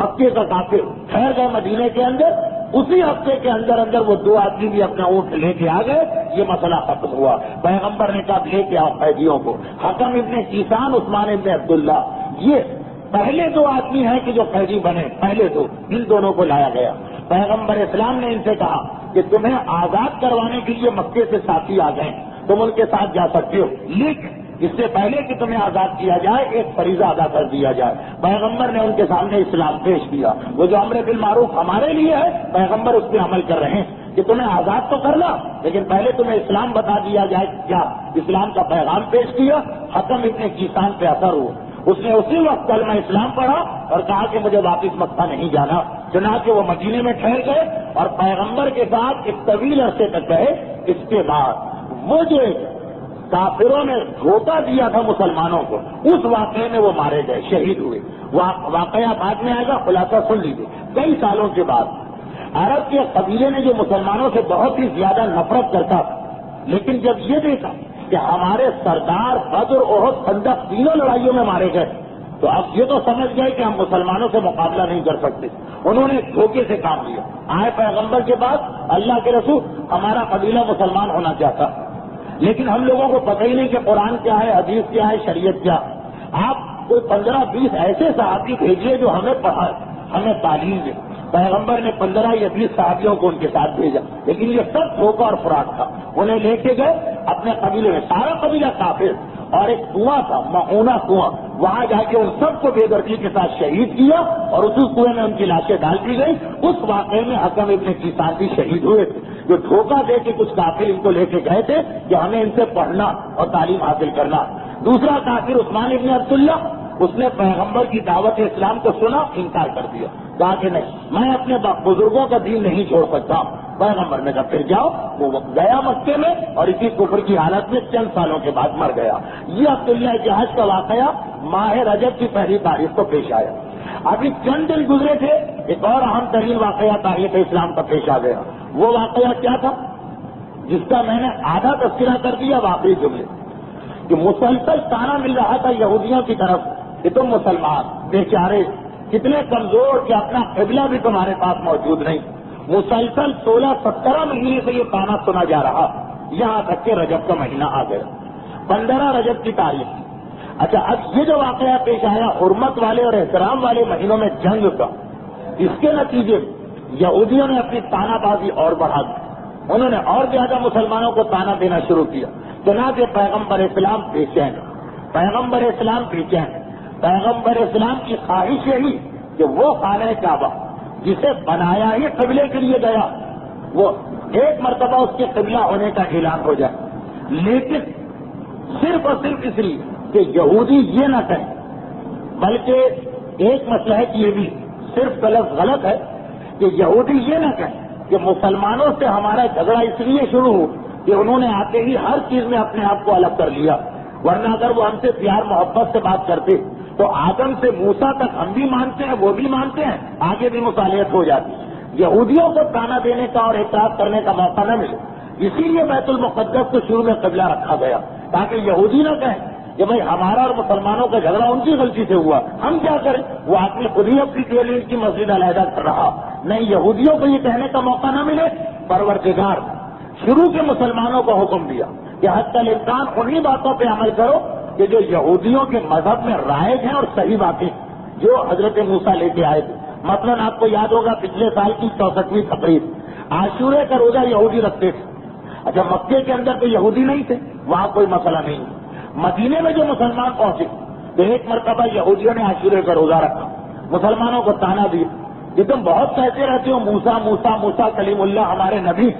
مکے کا کافر ٹھہر گئے مدینے کے اندر، اسی ہفتے کے اندر اندر وہ 2 آدمی بھی اپنا اونٹ لے کے آ گئے، یہ مسئلہ ختم ہوا۔ پیغمبر نے کہا لے کے آؤ قیدیوں کو۔ حکم ابن کیسان، عثمان ابن عبداللہ، یہ پہلے 2 آدمی ہیں کہ جو قیدی بنے، پہلے 2، ان دونوں کو لایا گیا۔ پیغمبر اسلام نے ان سے کہا کہ تمہیں آزاد کروانے کے لیے مکے سے ساتھی آ گئے، تم ان کے ساتھ جا سکتے ہو، لیکن اس سے پہلے کہ تمہیں آزاد کیا جائے ایک فریضہ ادا کر دیا جائے۔ پیغمبر نے ان کے سامنے اسلام پیش کیا، وہ جو امر بالمعروف ہمارے لیے ہے پیغمبر اس پہ عمل کر رہے ہیں کہ تمہیں آزاد تو کرنا لیکن پہلے تمہیں اسلام بتا دیا جائے کیا۔ اسلام کا پیغام پیش کیا، حکم ابن کیسان پہ اثر ہوا، اس نے اسی وقت کلمہ اسلام پڑھا اور کہا کہ مجھے واپس مکہ نہیں جانا۔ چنانچہ وہ مدینے میں ٹھہر گئے اور پیغمبر کے ساتھ ایک طویل عرصے تک رہے۔ اس کے بعد وہ جو کافروں نے دھوکہ دیا تھا مسلمانوں کو، اس واقعے میں وہ مارے گئے، شہید ہوئے۔ واقعہ بعد میں آئے گا، خلاصہ سن لیجیے۔ کئی سالوں کے بعد عرب کے قبیلے نے جو مسلمانوں سے بہت ہی زیادہ نفرت کرتا تھا، لیکن جب یہ دیکھا کہ ہمارے سردار بدر، احد، خندق تینوں لڑائیوں میں مارے گئے تو اب یہ تو سمجھ گئے کہ ہم مسلمانوں سے مقابلہ نہیں کر سکتے۔ انہوں نے دھوکے سے کام لیا، آئے پیغمبر کے بعد، اللہ کے رسول ہمارا قبیلہ مسلمان ہونا چاہتا لیکن ہم لوگوں کو پتہ ہی نہیں کہ قرآن کیا ہے، حدیث کیا ہے، شریعت کیا۔ آپ کوئی 15-20 ایسے صحابی بھیجیے جو ہمیں پڑھائے، ہمیں تعلیم دے۔ پیغمبر نے 15 یا 20 صحابیوں کو ان کے ساتھ بھیجا، لیکن یہ سب دھوکہ اور فراڈ تھا۔ انہیں لے کے گئے اپنے قبیلے میں، سارا قبیلہ کافر، اور ایک کنواں تھا، معونہ کنواں، وہاں جا کے ان سب کو بے دردی کے ساتھ شہید کیا اور اسی کنویں میں ان کی لاشیں ڈال دی گئی۔ اس واقعے میں حکم ابن کیسان بھی شہید ہوئے تھے، جو دھوکہ دے کے کچھ کافر ان کو لے کے گئے تھے کہ ہمیں ان سے پڑھنا اور تعلیم حاصل کرنا۔ دوسرا کافر عثمان ابن عبداللہ، اس نے پیغمبر کی دعوت اسلام کو سنا، انکار کر دیا، کہا کہ نہیں، میں اپنے بزرگوں کا دین نہیں چھوڑ سکتا۔ پیغمبر نے کہا پھر جاؤ، وہ گیا مکے میں اور اسی کفر کی حالت میں چند سالوں کے بعد مر گیا۔ یہ عبداللہ جہاز کا واقعہ ماہ رجب کی پہلی تاریخ کو پیش آیا۔ ابھی چند دن گزرے تھے، ایک اور اہم ترین واقعہ تاریخ اسلام کا پیش آ گیا۔ وہ واقعہ کیا تھا جس کا میں نے آدھا تذکرہ کر دیا، واقعی جملے کہ مسلسل تانا مل رہا تھا یہودیوں کی طرف کہ تم مسلمان بیچارے کتنے کمزور کہ اپنا قبلہ بھی تمہارے پاس موجود نہیں۔ مسلسل 16-17 مہینے سے یہ تانا سنا جا رہا، یہاں تک کہ رجب کا مہینہ آ گیا، 15 رجب کی تاریخ۔ اچھا، اب یہ جو واقعہ پیش آیا حرمت والے اور احترام والے مہینوں میں جنگ کا، اس کے نتیجے میں یہودیوں نے اپنی تانا بازی اور بڑھا دی، انہوں نے اور زیادہ مسلمانوں کو تانا دینا شروع کیا۔ چنانچہ پیغمبر اسلام بےچین، پیغمبر اسلام بےچین، پیغمبر اسلام کی خواہش یہی کہ وہ خانہ کعبہ جسے بنایا ہی قبلے کے لیے گیا، وہ ایک مرتبہ اس کے قبلہ ہونے کا اعلان ہو جائے، لیکن صرف اور صرف اس لیے کہ یہودی یہ نہ کہیں، بلکہ ایک مسئلہ ہے کہ یہ بھی صرف غلط ہے کہ یہودی یہ نہ کہیں کہ مسلمانوں سے ہمارا جھگڑا اس لیے شروع ہو کہ انہوں نے آتے ہی ہر چیز میں اپنے آپ کو الگ کر لیا، ورنہ اگر وہ ہم سے پیار محبت سے بات کرتے تو آدم سے موسیٰ تک ہم بھی مانتے ہیں، وہ بھی مانتے ہیں، آگے بھی مصالحت ہو جاتی۔ یہودیوں کو تانا دینے کا اور اعتراض کرنے کا موقع نہ ملے، اسی لیے بیت المقدس کو شروع میں قبلہ رکھا گیا تاکہ یہودی نہ کہیں کہ بھائی ہمارا اور مسلمانوں کا جھگڑا ان کی غلطی سے ہوا، ہم کیا کریں، وہ آدمی خود ہی اپنی کے لیے کی مسجد علیحدہ کر رہا، نہیں یہودیوں کو یہ کہنے کا موقع نہ ملے۔ پروردگار شروع کے مسلمانوں کو حکم دیا کہ حتی الامکان انہی باتوں پہ عمل کرو کہ جو یہودیوں کے مذہب میں رائج ہیں اور صحیح باتیں جو حضرت موسیٰ لے کے آئے تھے۔ مثلاً آپ کو یاد ہوگا پچھلے سال کی 64ویں تقریب، عاشورے کا روزہ یہودی رکھتے تھے۔ اچھا، مکے کے اندر تو یہودی نہیں تھے، وہاں کوئی مسئلہ نہیں، مدینے میں جو مسلمان پہنچے تو ایک مرتبہ یہودیوں نے عاشورے کا روزہ رکھا، مسلمانوں کو تانا دیا کہ تم بہت کہتے رہتے ہو موسیٰ موسیٰ موسیٰ کلیم اللہ ہمارے نبی،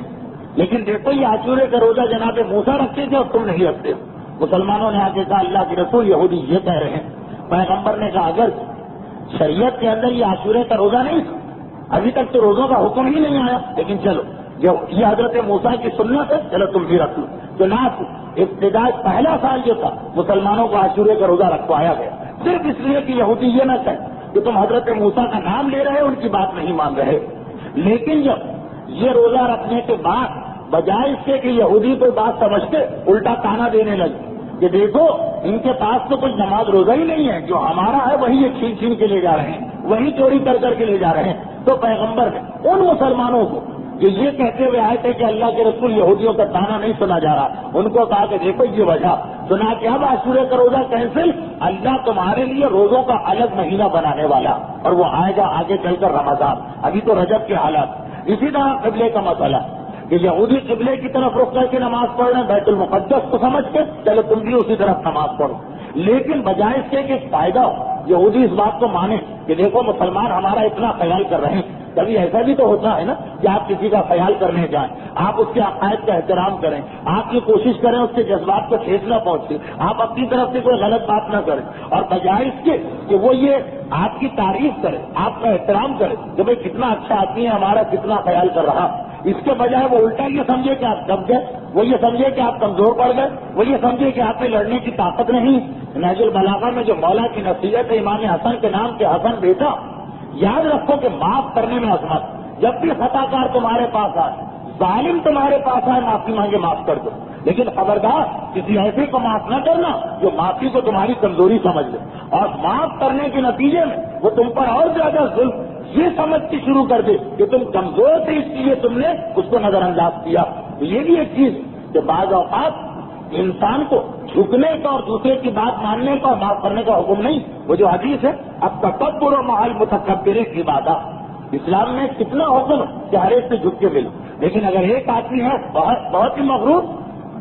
لیکن دیکھو یہ عاشورے کا روزہ جناب موسیٰ رکھتے تھے اور تم نہیں رکھتے۔ مسلمانوں نے آ کے کہا اللہ کے رسول یہودی یہ کہہ رہے ہیں۔ پیغمبر نے کہا اگر شریعت کے اندر یہ عاشورے کا روزہ نہیں تھا، ابھی تک تو روزوں کا حکم ہی نہیں آیا، لیکن چلو یہ حضرت موسیٰ کی سنت ہے، چلو تم بھی رکھ لو۔ تو ابتدائی پہلا سال جو تھا مسلمانوں کو عاشورے کا روزہ رکھوایا گیا، صرف اس لیے کہ یہودی یہ نہ کہیں کہ تم حضرت موسیٰ کا نام لے رہے ان کی بات نہیں مان رہے. لیکن جب یہ روزہ رکھنے کے بعد بجائے اس کے کہ یہودی کوئی بات سمجھتے الٹا تانا دینے لگے کہ دیکھو ان کے پاس تو کچھ نماز روزہ ہی نہیں ہے، جو ہمارا ہے وہی یہ چھین چھین کے لے جا رہے ہیں، وہی چوری کر کر کے لے جا رہے ہیں. تو پیغمبر نے ان مسلمانوں کو جو یہ کہتے ہوئے آئے تھے کہ اللہ کے رسول یہودیوں کا تانا نہیں سنا جا رہا، ان کو کہا کہ دیکھو یہ وجہ سنا کہ اب عاشورے کا روزہ کینسل، اللہ تمہارے لیے روزوں کا الگ مہینہ بنانے والا، اور وہ آئے گا آگے چل کر رمضان. ابھی تو رجب کے حالات. اسی طرح قبلے کا مسئلہ کہ یہودی قبلے کی طرف رخ کر کے نماز پڑھ رہے ہیں، بیت المقدس کو سمجھ کے چلو تم بھی اسی طرف نماز پڑھو. لیکن بجائے اس کے کہ فائدہ ہو یہودی اس بات کو مانے کہ دیکھو مسلمان ہمارا اتنا خیال کر رہے ہیں. کبھی ایسا بھی تو ہوتا ہے نا کہ آپ کسی کا خیال کرنے جائیں، آپ اس کے عقائد کا احترام کریں، آپ یہ کوشش کریں اس کے جذبات کو ٹھیس نہ پہنچے، آپ اپنی طرف سے کوئی غلط بات نہ کریں، اور بجائے اس کے کہ وہ یہ آپ کی تعریف کرے، آپ کا احترام کرے کہ بھائی کتنا اچھا آدمی ہے ہمارا، کتنا خیال کر رہا، اس کے بجائے وہ الٹا یہ سمجھے کہ آپ دب گئے، وہ یہ سمجھے کہ آپ کمزور پڑ گئے، وہ یہ سمجھے کہ آپ میں لڑنے کی طاقت نہیں. نہج البلاغہ میں جو مولا کی نصیحت ہے امام حسن کے نام کے حسن بیٹا، یاد رکھو کہ معاف کرنے میں عظمت. جب بھی خطا کار تمہارے پاس آئے، ظالم تمہارے پاس آئے، معافی مانگے معاف کر دو، لیکن خبردار کسی ایسے کو معاف نہ کرنا جو معافی کو تمہاری کمزوری سمجھ لے، اور معاف کرنے کے نتیجے میں وہ تم پر اور زیادہ ظلم یہ سمجھ کے شروع کر دے کہ تم کمزور تھے اس لیے تم نے اس کو نظر انداز کیا. تو یہ بھی ایک چیز کہ بعض اوقات انسان کو جھکنے کا اور دوسرے کی بات ماننے کا اور معاف کرنے کا حکم نہیں. وہ جو حدیث ہے اب تکبر و محل متکبر کی عبادت، اسلام میں کتنا حکم کہ ہر ایک سے جھک کے ملو، لیکن اگر ایک آدمی ہے بہت ہی مغرور،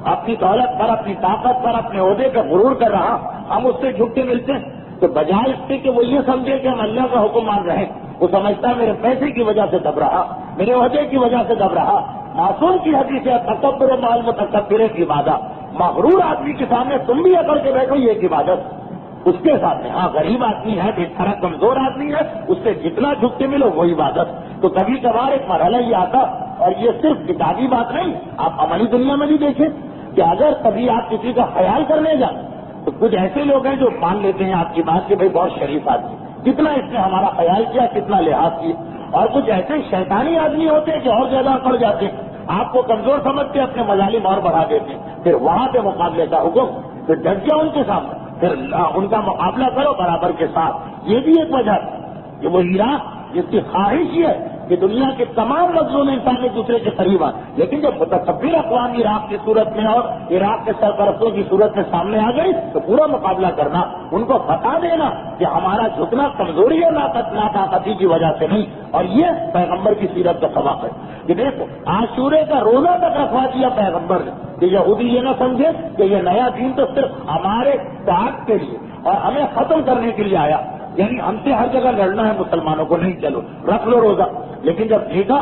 اپنی دولت پر، اپنی طاقت پر، اپنے عہدے کا غرور کر رہا، ہم اس سے جھک کے ملتے ہیں تو بجائے اس سے کہ وہ یہ سمجھے کہ ہم اللہ کا حکم مان رہے ہیں، وہ سمجھتا میرے پیسے کی وجہ سے دب رہا، میرے عہدے کی وجہ سے دب رہا. معصوم کی حدیث ہے تکبر و محل متکبر کی عبادت. مغرور آدمی کے سامنے تم بھی اکڑ کے بیٹھو یہ ایک عبادت، اس کے سامنے ہاں غریب آدمی ہے، بے طرح کمزور آدمی ہے، اس سے جتنا جھک کے ملو وہ عبادت. تو کبھی کبھار ایک مرحلہ یہ آتا، اور یہ صرف کتابی بات نہیں، آپ عملی دنیا میں بھی دیکھیں کہ اگر کبھی آپ کسی کا خیال کرنے جائیں تو کچھ ایسے لوگ ہیں جو مان لیتے ہیں آپ کی بات کہ بھائی بہت شریف آدمی، کتنا اس نے ہمارا خیال کیا، کتنا لحاظ کیا. اور کچھ ایسے شیطانی آدمی ہوتے ہیں کہ اور زیادہ اکڑ جاتے ہیں، آپ کو کمزور سمجھ کے اپنے مظالم اور بڑھا دیتے ہیں. پھر وہاں پہ مقابلے کا حکم، پھر ڈٹ جاؤ ان کے سامنے، پھر ان کا مقابلہ کرو برابر کے ساتھ. یہ بھی ایک وجہ ہے کہ وہ عراق جس کی خواہش یہ ہے کہ دنیا کے تمام مظلوم انسان ایک دوسرے کے قریب آئے، لیکن جب متکبر اقوام عراق کی صورت میں اور عراق کے سرپرستوں کی صورت میں سامنے آ گئی تو پورا مقابلہ کرنا، ان کو بتا دینا کہ ہمارا جھکنا کمزوری اور ناطاقتی کی وجہ سے نہیں. اور یہ پیغمبر کی سیرت کا سبق ہے کہ دیکھو عاشورے کا روزہ تک رکھوا دیا پیغمبر نے کہ یہودی یہ نہ سمجھے کہ یہ نیا دین تو صرف ہمارے طاقت کے لیے اور ہمیں ختم کرنے کے لیے آیا، یعنی ہم سے ہر جگہ لڑنا ہے مسلمانوں کو، نہیں چلو رکھ لو روزہ. لیکن جب دیکھا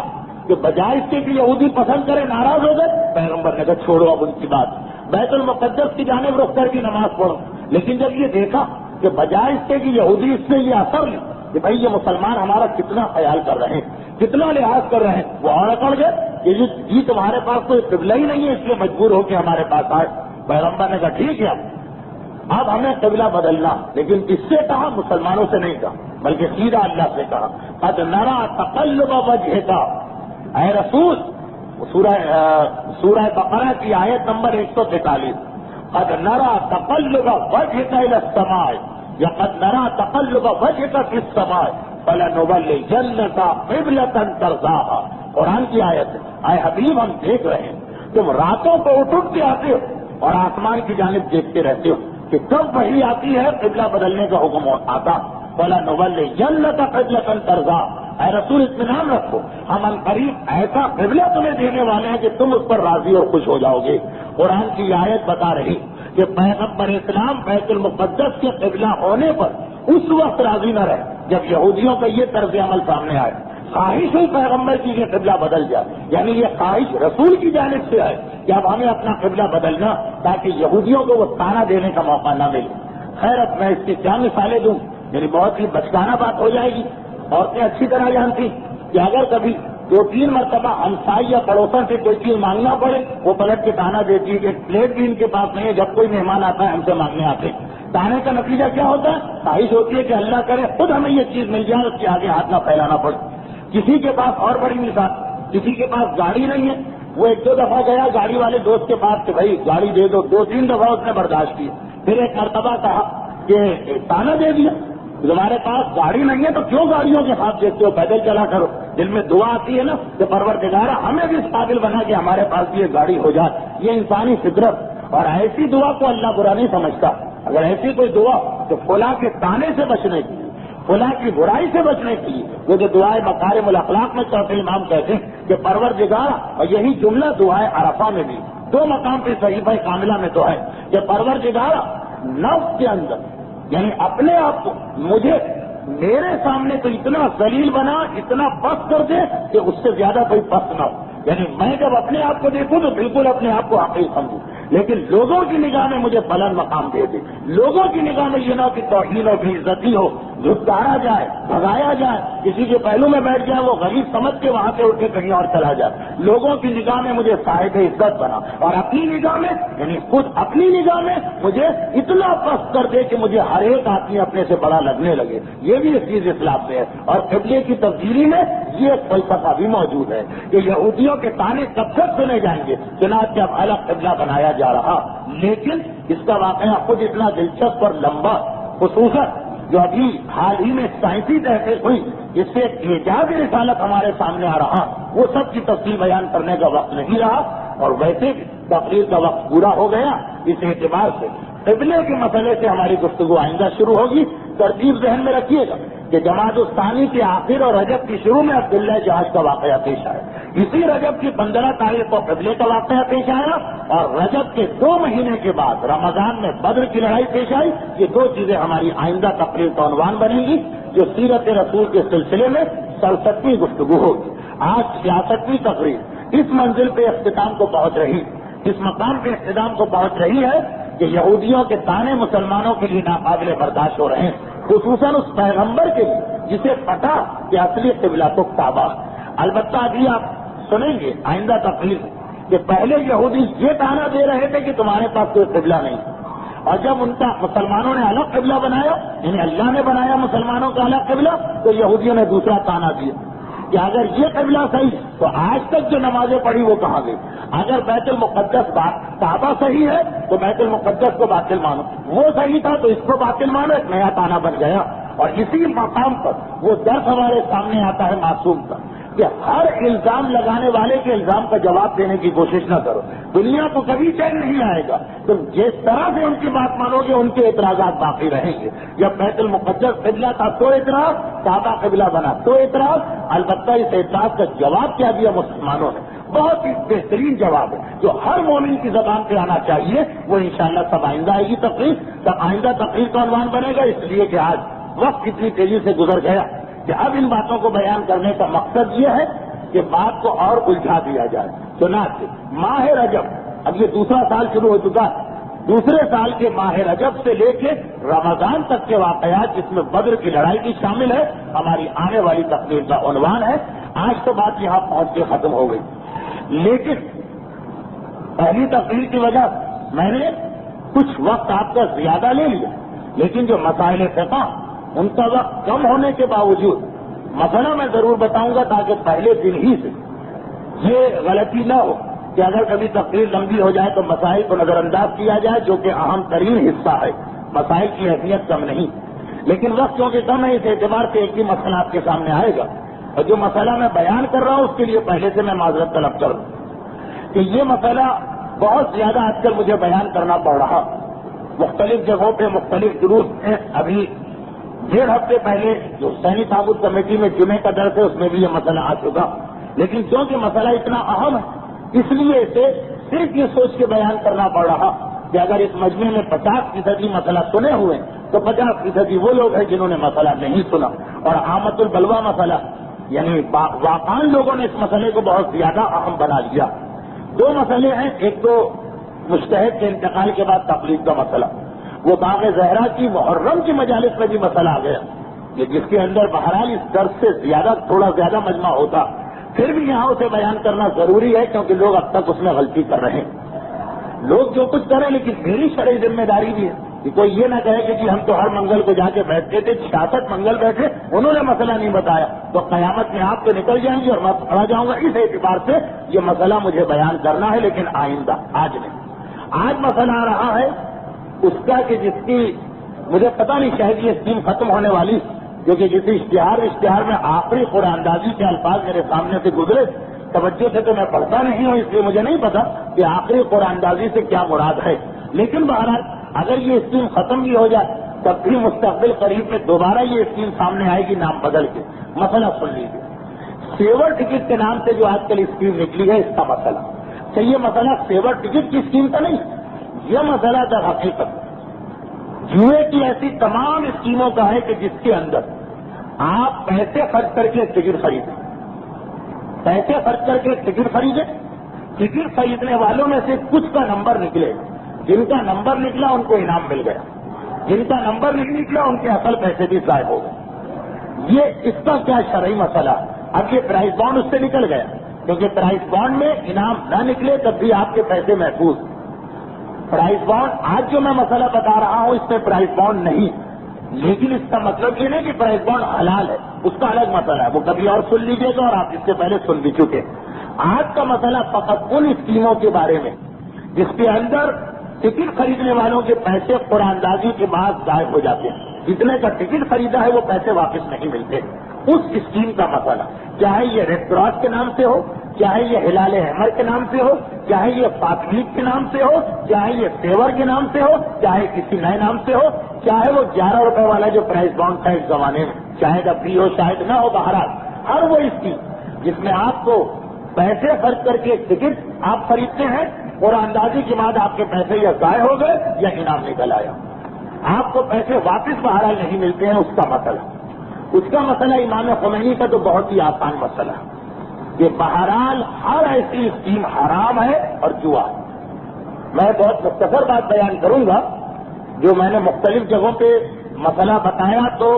کہ بجائے اس کے کہ یہودی پسند کرے ناراض ہو گئے، پیغمبر نے کہا چھوڑو اب ان کی بات، بیت المقدس کی جانب رخ کر کے نماز پڑھو. لیکن جب یہ دیکھا کہ بجائے اس کے کہ یہودی اس سے یہ اثر لیں کہ بھائی یہ مسلمان ہمارا کتنا خیال کر رہے ہیں، کتنا لحاظ کر رہے ہیں، وہ اور اکڑ گئے کہ جی تمہارے پاس کوئی قبلہ ہی نہیں ہے اس لیے مجبور ہو کے ہمارے پاس آئے. پیغمبر نے کہا ٹھیک ہے اب ہمیں قبلہ بدلنا، لیکن کس سے کہا؟ مسلمانوں سے نہیں کہا بلکہ سیدھا اللہ سے کہا. قد نرى تقلب وجهك، اے رسول، سورہ بقرہ کی آیت نمبر 143، قد نرى تقلب وجهك الى السماء، یا قد نرى تقلب وجهك في السماء فلنولينك قبلة ترضاها. قرآن کی آیت ہے، اے حبیب ہم دیکھ رہے ہیں تم راتوں کو اٹھ کے آتے ہو اور آسمان کی جانب دیکھتے رہتے ہو کہ کب وحی آتی ہے قبلہ بدلنے کا حکم آتا. فلنولينك قبلة ترضاها، اے رسول اطمینان رکھو ہم عنقریب ایسا قبلہ تمہیں دینے والے ہیں کہ تم اس پر راضی اور خوش ہو جاؤ گے. قرآن کی آیت بتا رہی کہ پیغمبر اسلام بیت المقدس کے قبلہ ہونے پر اس وقت راضی نہ رہے جب یہودیوں کا یہ طرز عمل سامنے آئے. خواہش ہوئی پیغمبر کی یہ قبلہ بدل جائے، یعنی یہ خواہش رسول کی جانب سے آئے کہ اب ہمیں اپنا قبلہ بدلنا تاکہ یہودیوں کو وہ تانا دینے کا موقع نہ ملے. خیر اب میں اس کی کیا مثالیں دوں، یعنی بہت ہی بچکانہ بات ہو جائے گی. عورتیں اچھی طرح جانتی کہ اگر کبھی 2-3 مرتبہ ہمسائی یا پڑوسن سے کوئی چیز مانگنا پڑے وہ پلٹ کے تانا دیتی ہے کہ پلیٹ بھی ان کے پاس نہیں ہے، جب کوئی مہمان آتا ہے ہم سے مانگنے آتے ہیں تانے کا نتیجہ کیا ہوتا ہے؟ خواہش ہوتی ہے کہ اللہ کرے خود ہمیں یہ چیز مل جائے، اس کے آگے ہاتھ نہ پھیلانا پڑے۔ کسی کے پاس اور بڑی مثال، کسی کے پاس گاڑی نہیں ہے، وہ ایک دو دفعہ گیا گاڑی والے دوست کے پاس کہ بھائی گاڑی دے دو، 2-3 دفعہ اس نے برداشت کی، پھر ایک مرتبہ کہا کہ تانا دے دیا تمہارے پاس گاڑی نہیں ہے تو کیوں گاڑیوں کے ہاتھ دیکھتے ہو، پیدل چلا کرو۔ دل میں دعا آتی ہے نا کہ پروردگارا ہمیں بھی اس قابل بنا کہ ہمارے پاس بھی یہ گاڑی ہو جائے، یہ انسانی فطرت، اور ایسی دعا کو اللہ برا نہیں سمجھتا۔ اگر ایسی کوئی دعا تو فلاں کے تانے سے بچنے کی، فلاں کی برائی سے بچنے کے لیے، وہ جو دعائے مکارم الاخلاق میں چوتھے امام کہتے ہیں کہ پروردگارا، اور یہی جملہ دعائے عرفہ میں بھی 2 مقام پہ صحیفہ کاملہ میں تو ہے کہ پروردگارا نفس کے اندر یعنی اپنے آپ کو مجھے میرے سامنے تو اتنا ذلیل بنا، اتنا پست کر دے کہ اس سے زیادہ کوئی پست نہ ہو، یعنی میں جب اپنے آپ کو دیکھوں تو بالکل اپنے آپ کو حقیر سمجھوں، لیکن لوگوں کی نگاہ میں مجھے بلند مقام دے دے، لوگوں کی نگاہ میں یہ نہ کہ توہین اور بے عزتی ہو، دھتکارا جائے، بھگایا جائے، کسی کے پہلو میں بیٹھ جائے وہ غریب سمجھ کے وہاں سے اٹھ کے کہیں اور چلا جائے، لوگوں کی نگاہ میں مجھے صاحب عزت بنا، اور اپنی نگاہ میں یعنی خود اپنی نگاہ میں مجھے اتنا پست کر دے کہ مجھے ہر ایک آدمی اپنے سے بڑا لگنے لگے۔ یہ بھی ایک چیز اسلام میں ہے، اور قبلے کی تبدیلی میں یہ ایک فلسفہ بھی موجود ہے کہ یہودیوں کے تانے کب تک سنے جائیں گے، چنانچہ اب الگ قبلہ بنایا جا رہا، لیکن اس کا واقعہ خود اتنا دلچسپ اور لمبا، خصوصاً جو ابھی حال ہی میں سائنسی تحقیق ہوئی، اس سے ایجاد رسالت ہمارے سامنے آ رہا، وہ سب کی تفصیل بیان کرنے کا وقت نہیں رہا، اور ویسے بھی تقریر کا وقت پورا ہو گیا۔ اس اعتبار سے قبلے کے مسئلے سے ہماری گفتگو آئندہ شروع ہوگی۔ ترتیب ذہن میں رکھیے گا کہ جماعت الثانی کے آخر اور رجب کی شروع میں عبداللہ جہاز کا واقعہ پیش آیا، اسی رجب کی 15 تاریخ کو قبلے کا واقعہ پیش آیا، اور رجب کے 2 مہینے کے بعد رمضان میں بدر کی لڑائی پیش آئی۔ یہ 2 چیزیں ہماری آئندہ تقریر کا عنوان بنے گی، جو سیرت رسول کے سلسلے میں 67ویں گفتگو ہوگی۔ آج 66ویں تقریر اس منزل پہ اختتام کو پہنچ رہی، اس مقام پہ اختتام کو پہنچ رہی ہے کہ یہودیوں کے تانے مسلمانوں کے لیے ناقابل برداشت ہو رہے ہیں، خصوصاً اس پیغمبر کے لیے جسے پتا کہ اصلی قبلہ تو کعبہ۔ البتہ ابھی آپ سنیں گے آئندہ تقریر کہ پہلے یہودی یہ تانا دے رہے تھے کہ تمہارے پاس کوئی قبلہ نہیں، اور جب ان کا مسلمانوں نے الگ قبلہ بنایا، یعنی اللہ نے بنایا مسلمانوں کا الگ قبلہ، تو یہودیوں نے دوسرا تانا دیا کہ اگر یہ قبلہ صحیح تو آج تک جو نمازیں پڑھی وہ کہاں گئی، اگر بیت المقدس کعبہ صحیح ہے تو بیت المقدس کو باطل مانو، وہ صحیح تھا تو اس کو باطل مانو، ایک نیا تانا بن گیا۔ اور اسی مقام پر وہ درس ہمارے سامنے آتا ہے معصوم کا کہ ہر الزام لگانے والے کے الزام کا جواب دینے کی کوشش نہ کرو، دنیا کو کبھی چین نہیں آئے گا، تم جس طرح سے ان کی بات مانو گے ان کے اعتراضات باقی رہیں گے۔ جب بیت المقدس قبلہ تھا تو اعتراض، کعبہ قبلہ بنا تو اعتراض، البتہ اس اعتراض کا جواب کیا دیا مسلمانوں نے، بہت ہی بہترین جواب ہے جو ہر مومن کی زبان پہ آنا چاہیے، وہ انشاءاللہ سب آئندہ آئے گی تقریر، سب آئندہ تقریر کا عنوان بنے گا، اس لیے کہ آج وقت اتنی تیزی سے گزر گیا کہ اب ان باتوں کو بیان کرنے کا مقصد یہ ہے کہ بات کو اور الجھا دیا جائے۔ چنانچہ ماہ رجب، اب یہ دوسرا سال شروع ہو چکا ہے، دوسرے سال کے ماہ رجب سے لے کے رمضان تک کے واقعات جس میں بدر کی لڑائی بھی شامل ہے، ہماری آنے والی تقریر کا عنوان ہے۔ آج تو بات یہاں پہنچ کے ختم ہو گئی، لیکن پہلی تقریر کی وجہ میں نے کچھ وقت آپ کا زیادہ لے لیا، لیکن جو مسائل فقہ ان کا وقت کم ہونے کے باوجود مسئلہ میں ضرور بتاؤں گا تاکہ پہلے دن ہی سے یہ غلطی نہ ہو کہ اگر کبھی تقریر لمبی ہو جائے تو مسائل کو نظر انداز کیا جائے، جو کہ اہم ترین حصہ ہے، مسائل کی اہمیت کم نہیں، لیکن وقت کیونکہ کم ہے اس اعتبار سے ایک ہی مسئلہ آپ کے سامنے آئے گا، اور جو مسئلہ میں بیان کر رہا ہوں اس کے لیے پہلے سے میں معذرت طلب کروں کہ یہ مسئلہ بہت زیادہ آج کل مجھے بیان کرنا پڑ رہا، مختلف جگہوں پہ مختلف دروس ہیں۔ ابھی 1.5 ہفتے پہلے جو حسینی تعبد کمیٹی میں جمعے کا درس ہے اس میں بھی یہ مسئلہ آ چکا، لیکن کیونکہ مسئلہ اتنا اہم ہے اس لیے اسے صرف یہ سوچ کے بیان کرنا پڑ رہا کہ اگر اس مجمع میں 50% مسئلہ سنے ہوئے تو 50% وہ لوگ ہیں جنہوں نے مسئلہ نہیں سنا، اور عامت البلوہ مسئلہ یعنی واقعان لوگوں نے اس مسئلے کو بہت زیادہ اہم بنا لیا۔ 2 مسئلے ہیں، ایک تو مجتہد کے انتقال کے بعد تقلید کا مسئلہ، وہ باغ زہرا کی محرم کی مجالس میں بھی مسئلہ آ گیا، کہ جس کے اندر بہرحال اس درس سے تھوڑا زیادہ مجمع ہوتا، پھر بھی یہاں اسے بیان کرنا ضروری ہے کیونکہ لوگ اب تک اس میں غلطی کر رہے ہیں، لوگ جو کچھ کریں لیکن میری شرعی ذمہ داری بھی ہے، کہ کوئی یہ نہ کہے کہ جی ہم تو ہر منگل کو جا کے بیٹھتے تھے، 66 منگل بیٹھے، انہوں نے مسئلہ نہیں بتایا، تو قیامت میں آپ تو نکل جائیں گے اور میں پڑا جاؤں گا۔ اس اعتبار سے یہ مسئلہ مجھے بیان کرنا ہے، لیکن آئندہ، آج نہیں۔ آج مسئلہ آ رہا ہے اس کا کہ جس کی مجھے پتہ نہیں شاید یہ اسکیم ختم ہونے والی، کیونکہ کسی اشتہار میں آخری قرآن اندازی کے الفاظ میرے سامنے سے گزرے، توجہ سے تو میں پڑھتا نہیں ہوں، اس لیے مجھے نہیں پتا کہ آخری قرآن اندازی سے کیا مراد ہے، لیکن بہرحال اگر یہ اسکیم ختم بھی ہو جائے تب بھی مستقبل قریب میں دوبارہ یہ اسکیم سامنے آئے گی نام بدل کے۔ مسئلہ سن لیجیے، سیور ٹکٹ کے نام سے جو آج کل اسکیم نکلی ہے، اس کا مسئلہ تو یہ مسئلہ سیور ٹکٹ کی اسکیم کا نہیں، یہ مسئلہ در حقیقت جوئے کی ایسی تمام اسکیموں کا ہے کہ جس کے اندر آپ پیسے خرچ کر کے ٹکٹ خریدیں، پیسے خرچ کر کے ٹکٹ خریدیں، ٹکٹ خریدنے والوں میں سے کچھ کا نمبر نکلے، جن کا نمبر نکلا ان کو انعام مل گیا، جن کا نمبر نہیں نکلا ان کے اصل پیسے بھی ضائع ہو گئے۔ یہ اس کا کیا شرعی مسئلہ؟ اب یہ پرائز بانڈ اس سے نکل گیا، کیونکہ پرائز بانڈ میں انعام نہ نکلے تب بھی آپ کے پیسے محفوظ۔ پرائز بانڈ آج جو میں مسئلہ بتا رہا ہوں اس میں پرائز بانڈ نہیں، لیکن اس کا مطلب یہ نہیں کہ پرائز بانڈ حلال ہے، اس کا الگ مسئلہ ہے، وہ کبھی اور سن لیجیے گا اور آپ اس سے پہلے سن بھی چکے۔ آج کا مسئلہ فقط ان اسکیموں کے بارے میں جس کے اندر ٹکٹ خریدنے والوں کے پیسے قرآن اندازی کے بعد ضائع ہو جاتے ہیں، جتنے کا ٹکٹ خریدا ہے وہ پیسے واپس نہیں ملتے، اس اسکیم کا مسئلہ، چاہے یہ ریڈ کراس کے نام سے ہو، چاہے یہ ہلال احمر کے نام سے ہو، چاہے یہ فاطمیت کے نام سے ہو، چاہے یہ سیور کے نام سے ہو، چاہے کسی نئے نام سے ہو، چاہے وہ 11 روپے والا جو پرائز بانڈ تھا اس زمانے میں، شاید اب بھی ہو شاید نہ ہو، بہرحال ہر وہ اسکیم جس میں آپ کو پیسے خرچ کر کے ٹکٹ آپ خریدتے ہیں اور اندازی کے بعد آپ کے پیسے یا ضائع ہو گئے یا انعام نکل آیا، آپ کو پیسے واپس بہرحال نہیں ملتے ہیں، اس کا مسئلہ امام خمینی کا تو بہت ہی آسان مسئلہ ہے کہ بہرحال ہر ایسی اسکیم حرام ہے اور جوا۔ میں بہت مختصر بات بیان کروں گا، جو میں نے مختلف جگہوں پہ مسئلہ بتایا تو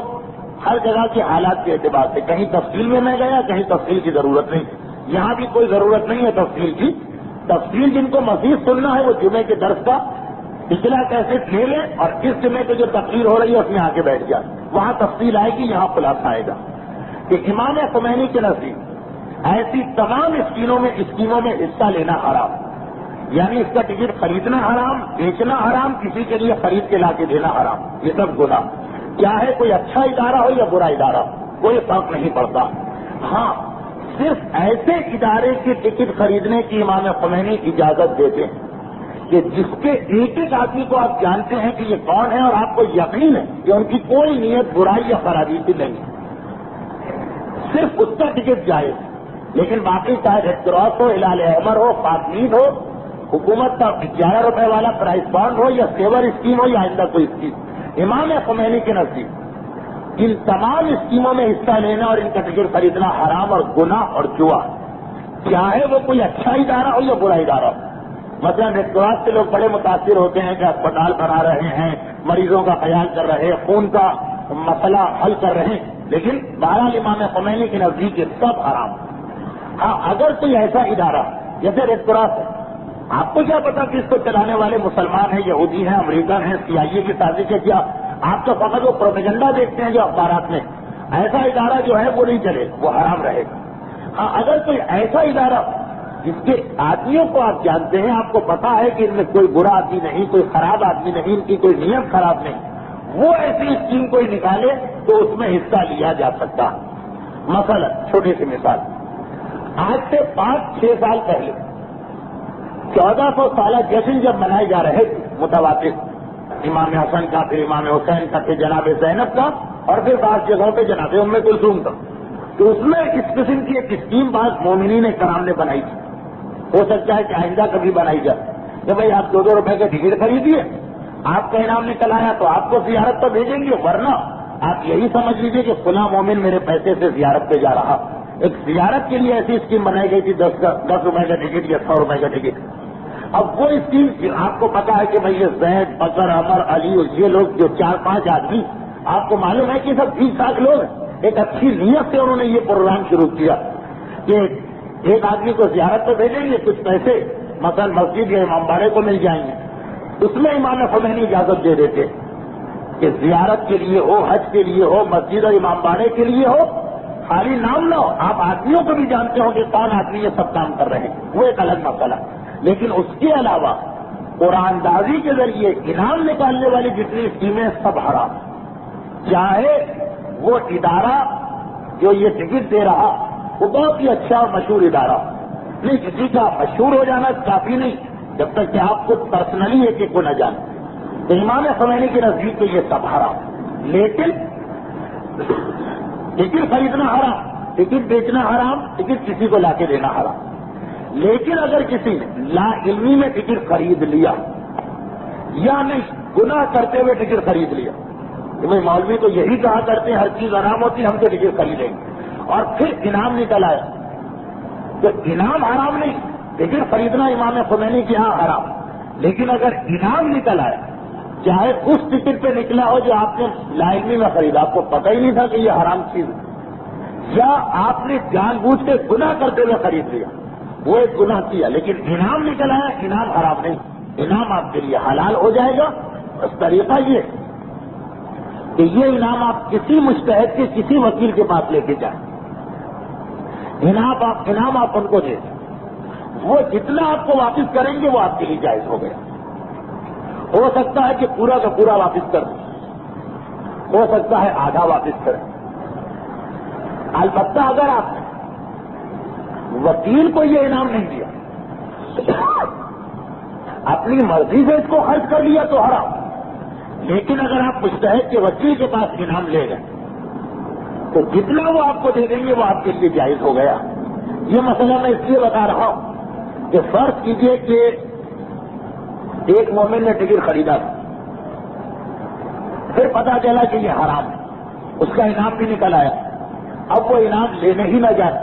ہر جگہ کے حالات کے اعتبار سے کہیں تفصیل میں گیا، کہیں تفصیل کی ضرورت نہیں، یہاں بھی کوئی ضرورت نہیں ہے تفصیل کی۔ تفصیل جن کو مزید سننا ہے وہ جمعے کے درس کا پچھلا کیسٹ لے لیں اور اس جمعے پہ جو تقریر ہو رہی ہے اس میں آ کے بیٹھ جائیں، وہاں تفصیل آئے گی، یہاں خلاصہ آئے گا کہ امام خمینی کے نزدیک ایسی تمام اسکیموں میں حصہ لینا حرام، یعنی اس کا ٹکٹ خریدنا حرام، بیچنا حرام، کسی کے لیے خرید کے لا کے دینا حرام، یہ سب گناہ، چاہے کوئی اچھا ادارہ ہو یا برا ادارہ ہو، کوئی فرق نہیں پڑتا۔ ہاں، صرف ایسے ادارے کے ٹکٹ خریدنے کی امام خمینی اجازت دیتے ہیں کہ جس کے ایک آدمی کو آپ جانتے ہیں کہ یہ کون ہے اور آپ کو یقین ہے کہ ان کی کوئی نیت برائی یا خرابی کی نہیں، صرف اس کا ٹکٹ جائز، لیکن باقی چاہے ریڈ کراس ہو، ہلال احمر ہو، فاطمیت ہو، حکومت کا 11 روپے والا پرائز بانڈ ہو یا سیور اسکیم ہو یا آئندہ کوئی اسکیم، امام خمینی کے نزدیک ان تمام اسکیموں میں حصہ لینا اور ان کا ٹکٹ خریدنا حرام اور گناہ اور جوا، چاہے وہ کوئی اچھا ادارہ ہو یا برا ادارہ ہو۔ مثلا ریڈ کراس سے لوگ بڑے متاثر ہوتے ہیں کہ اسپتال بنا رہے ہیں، مریضوں کا خیال کر رہے ہیں، خون کا مسئلہ حل کر رہے ہیں، لیکن بہرحال امام خمینی کے نزدیک یہ سب حرام۔ ہاں، اگر کوئی ایسا ادارہ جیسے ریڈ کراس ہے، آپ کو کیا پتا کہ اس کو چلانے والے مسلمان ہیں، یہودی ہیں، امریکن ہیں، CIA کی سازش ہے، کیا آپ تو فقط وہ پروپیگنڈا دیکھتے ہیں جو اخبارات میں، ایسا ادارہ جو ہے وہ نہیں چلے، وہ حرام رہے گا۔ ہاں، اگر کوئی ایسا ادارہ جس کے آدمیوں کو آپ جانتے ہیں، آپ کو پتا ہے کہ ان میں کوئی برا آدمی نہیں، کوئی خراب آدمی نہیں، ان کی کوئی نیت خراب نہیں، وہ ایسی اسکیم کوئی نکالے تو اس میں حصہ لیا جا سکتا۔ مثلا چھوٹی سی مثال، آج سے 5-6 سال پہلے 1400 سالہ جشن جب منائے جا رہے تھے متواتر، امام حسن کا، پھر امام حسین کا، پھر جناب زینب کا، اور پھر بعض جگہوں پہ جناب ام کلثوم کا، تو اس میں اس قسم کی ایک اسکیم بعض مومنین کرام نے بنائی تھی، ہو سکتا ہے کہ آئندہ کبھی بنائی جائے کہ بھائی آپ 2 روپے کا ٹکٹ خریدیے، آپ کا انعام نکل آیا تو آپ کو زیارت پر بھیجیں گے، ورنہ آپ یہی سمجھ لیجیے کہ فلاں مومن میرے پیسے سے زیارت پہ جا رہا۔ ایک زیارت کے لیے ایسی اسکیم بنائی گئی تھی، 10 روپے کا ٹکٹ یا 100 روپے کا ٹکٹ۔ اب وہ اسکیم آپ کو پتا ہے کہ بھائی یہ زید، بکر، عمر، علی، یہ لوگ جو 4-5 آدمی، آپ کو معلوم ہے کہ سب ٹھیک ٹھاک لوگ ہیں، ایک اچھی نیت سے انہوں نے یہ پروگرام شروع کیا کہ ایک آدمی کو زیارت پہ بھیجیں گے، کچھ پیسے مثلا مسجد یا امام باڑے کو مل جائیں گے، اس میں امام خمینی اجازت دے دیتے کہ زیارت کے لیے ہو، حج کے لیے ہو، مسجد اور امام باڑے کے لیے ہو، خالی نام نہ ہو، آپ آدمیوں کو بھی جانتے ہوں کہ کون آدمی یہ سب کام کر رہے ہیں، وہ ایک الگ مسئلہ. لیکن اس کے علاوہ قرآن دازی کے ذریعے انعام نکالنے والی جتنی اسکیمیں سب حرام. چاہے وہ ادارہ جو یہ ٹکٹ دے رہا وہ بہت ہی اچھا اور مشہور ادارہ، نہیں کسی کا مشہور ہو جانا کافی نہیں جب تک کہ آپ کو پرسنلی ایک ایک کو نہ جانے. تو امام خمینی کے نزدیک تو یہ سب حرام. لیکن ٹکٹ خریدنا حرام، ٹکٹ بیچنا حرام، ٹکٹ کسی کو لا کے دینا حرام. لیکن اگر کسی نے لا علمی میں ٹکٹ خرید لیا یا نہیں گناہ کرتے ہوئے ٹکٹ خرید لیا، کہ بھائی مولوی تو یہی کہا کرتے ہیں ہر چیز حرام ہوتی ہے، ہم تو ٹکٹ خریدیں گے، اور پھر انعام نکل آیا تو انعام حرام نہیں، ٹکٹ خریدنا امام خمینی کے یہاں حرام. لیکن اگر انعام نکل آیا، چاہے اس ٹکٹ پہ نکلا ہو جو آپ نے لا علمی میں خریدا، آپ کو پتہ ہی نہیں تھا کہ یہ حرام چیز ہے، یا آپ نے جان بوجھ کے گناہ کرتے ہوئے خرید لیا، وہ ایک گناہ کیا، لیکن انعام نکل آیا، انعام حرام نہیں، انعام آپ کے لیے حلال ہو جائے گا. بس طریقہ یہ کہ یہ انعام آپ کسی مجتہد کے کسی وکیل کے پاس لے کے جائیں، انعام آپ ان کو دیں، وہ جتنا آپ کو واپس کریں گے وہ آپ کے لیے جائز ہو گیا. ہو سکتا ہے کہ پورا کا پورا واپس کر دیں، ہو سکتا ہے آدھا واپس کریں. البتہ اگر آپ وکیل کو یہ انعام نہیں دیا، اپنی مرضی سے اس کو خرچ کر لیا تو حرام. لیکن اگر آپ مجتہد کے وکیل کے پاس انعام لے گئے تو جتنا وہ آپ کو دے دیں گے وہ آپ کے لیے جائز ہو گیا. یہ مسئلہ میں اس لیے بتا رہا ہوں کہ فرض کیجئے کہ ایک مومن نے ٹکٹ خریدا تھا، پھر پتا چلا کہ یہ حرام ہے، اس کا انعام بھی نکل آیا. اب وہ انعام لینے ہی نہ جائے،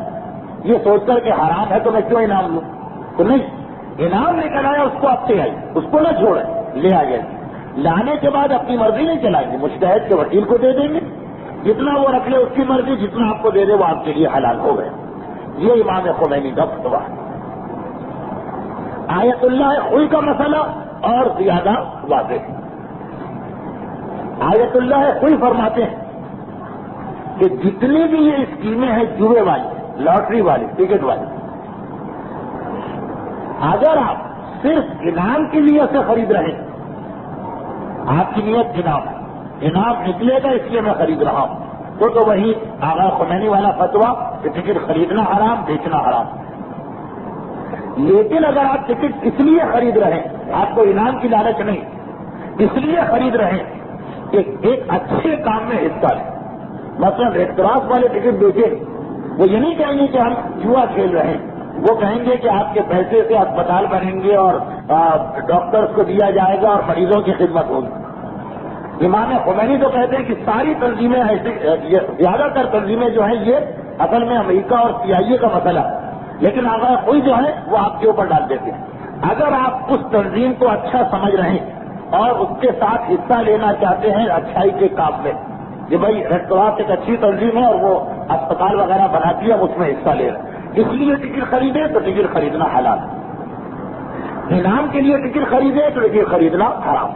یہ سوچ کر کہ حرام ہے تو میں کیوں انعام لوں، تو نہیں، انعام نکل آیا اس کو آپ سے آئی، اس کو نہ چھوڑے، لے آئیے. لانے کے بعد اپنی مرضی نہیں چلائیں گے، مجتہد کے وکیل کو دے دیں گے، جتنا وہ رکھ لے اس کی مرضی، جتنا آپ کو دے دے وہ آپ کے لیے حلال ہو گئے. یہ امام خمینی کا فتویٰ ہے. آیت اللہ خوئی کا مسئلہ اور زیادہ واضح ہے. آیت اللہ خوئی فرماتے ہیں کہ جتنی بھی یہ اسکیمیں ہیں جوئے والی، لاٹری والی، ٹکٹ والی، اگر آپ صرف انعام کی نیت سے خرید رہے ہیں، آپ کی نیت انعام نکلے گا اس لیے میں خرید رہا ہوں، تو وہی آغا خمینی والا فتویٰ کہ ٹکٹ خریدنا حرام، بیچنا حرام. لیکن اگر آپ ٹکٹ اس لیے خرید رہے ہیں، آپ کو انعام کی لالچ نہیں، اس لیے خرید رہے ہیں کہ ایک اچھے کام میں حصہ لیں، مثلا ریڈ کراس والے ٹکٹ بیچیں، وہ یہ نہیں کہیں گے کہ ہم جوا کھیل رہے ہیں، وہ کہیں گے کہ آپ کے پیسے سے اسپتال بنیں گے اور ڈاکٹرز کو دیا جائے گا اور مریضوں کی خدمت ہوگی. امام خمینی تو کہتے ہیں کہ ساری تنظیمیں ایسی، زیادہ تر تنظیمیں جو ہیں یہ اصل میں امریکہ اور CIA کا مسئلہ ہے، لیکن آغا کوئی جو ہے وہ آپ کے اوپر ڈال دیتے ہیں. اگر آپ اس تنظیم کو اچھا سمجھ رہے ہیں اور اس کے ساتھ حصہ لینا چاہتے ہیں اچھائی کے کام میں، کہ بھائی ریڈ کراس ایک اچھی تنظیم ہے اور وہ اسپتال وغیرہ بناتی ہے، ہم اس میں حصہ لے رہے ہیں، اس لیے ٹکٹ خریدے تو ٹکٹ خریدنا حلال. انعام کے لیے ٹکٹ خریدے تو ٹکٹ خریدنا حرام.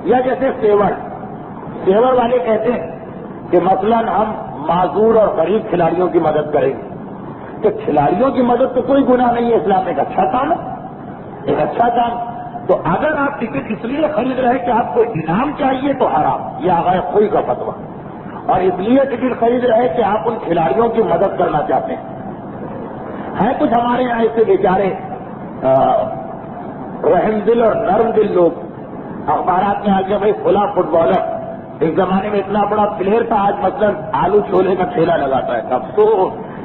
یا جیسے سیور والے کہتے ہیں کہ مثلا ہم معذور اور غریب کھلاڑیوں کی مدد کریں گے، کہ کھلاڑیوں کی مدد تو کوئی گناہ نہیں ہے، اسلام ایک اچھا کام ہے، ایک اچھا کام. تو اگر آپ ٹکٹ اس لیے خرید رہے کہ آپ کو انعام چاہیے تو حرام، یہ آغا خوئی کا فتویٰ. اور اس لیے ٹکٹ خرید رہے کہ آپ ان کھلاڑیوں کی مدد کرنا چاہتے ہیں. ہیں کچھ ہمارے یہاں ایسے بیچارے رحم دل اور نرم دل لوگ، اخبارات میں آ کے بھائی فلاں فٹ بالر ایک زمانے میں اتنا بڑا پلیئر تھا، آج مثلا آلو چھولے کا ٹھیلا لگاتا ہے. اب تو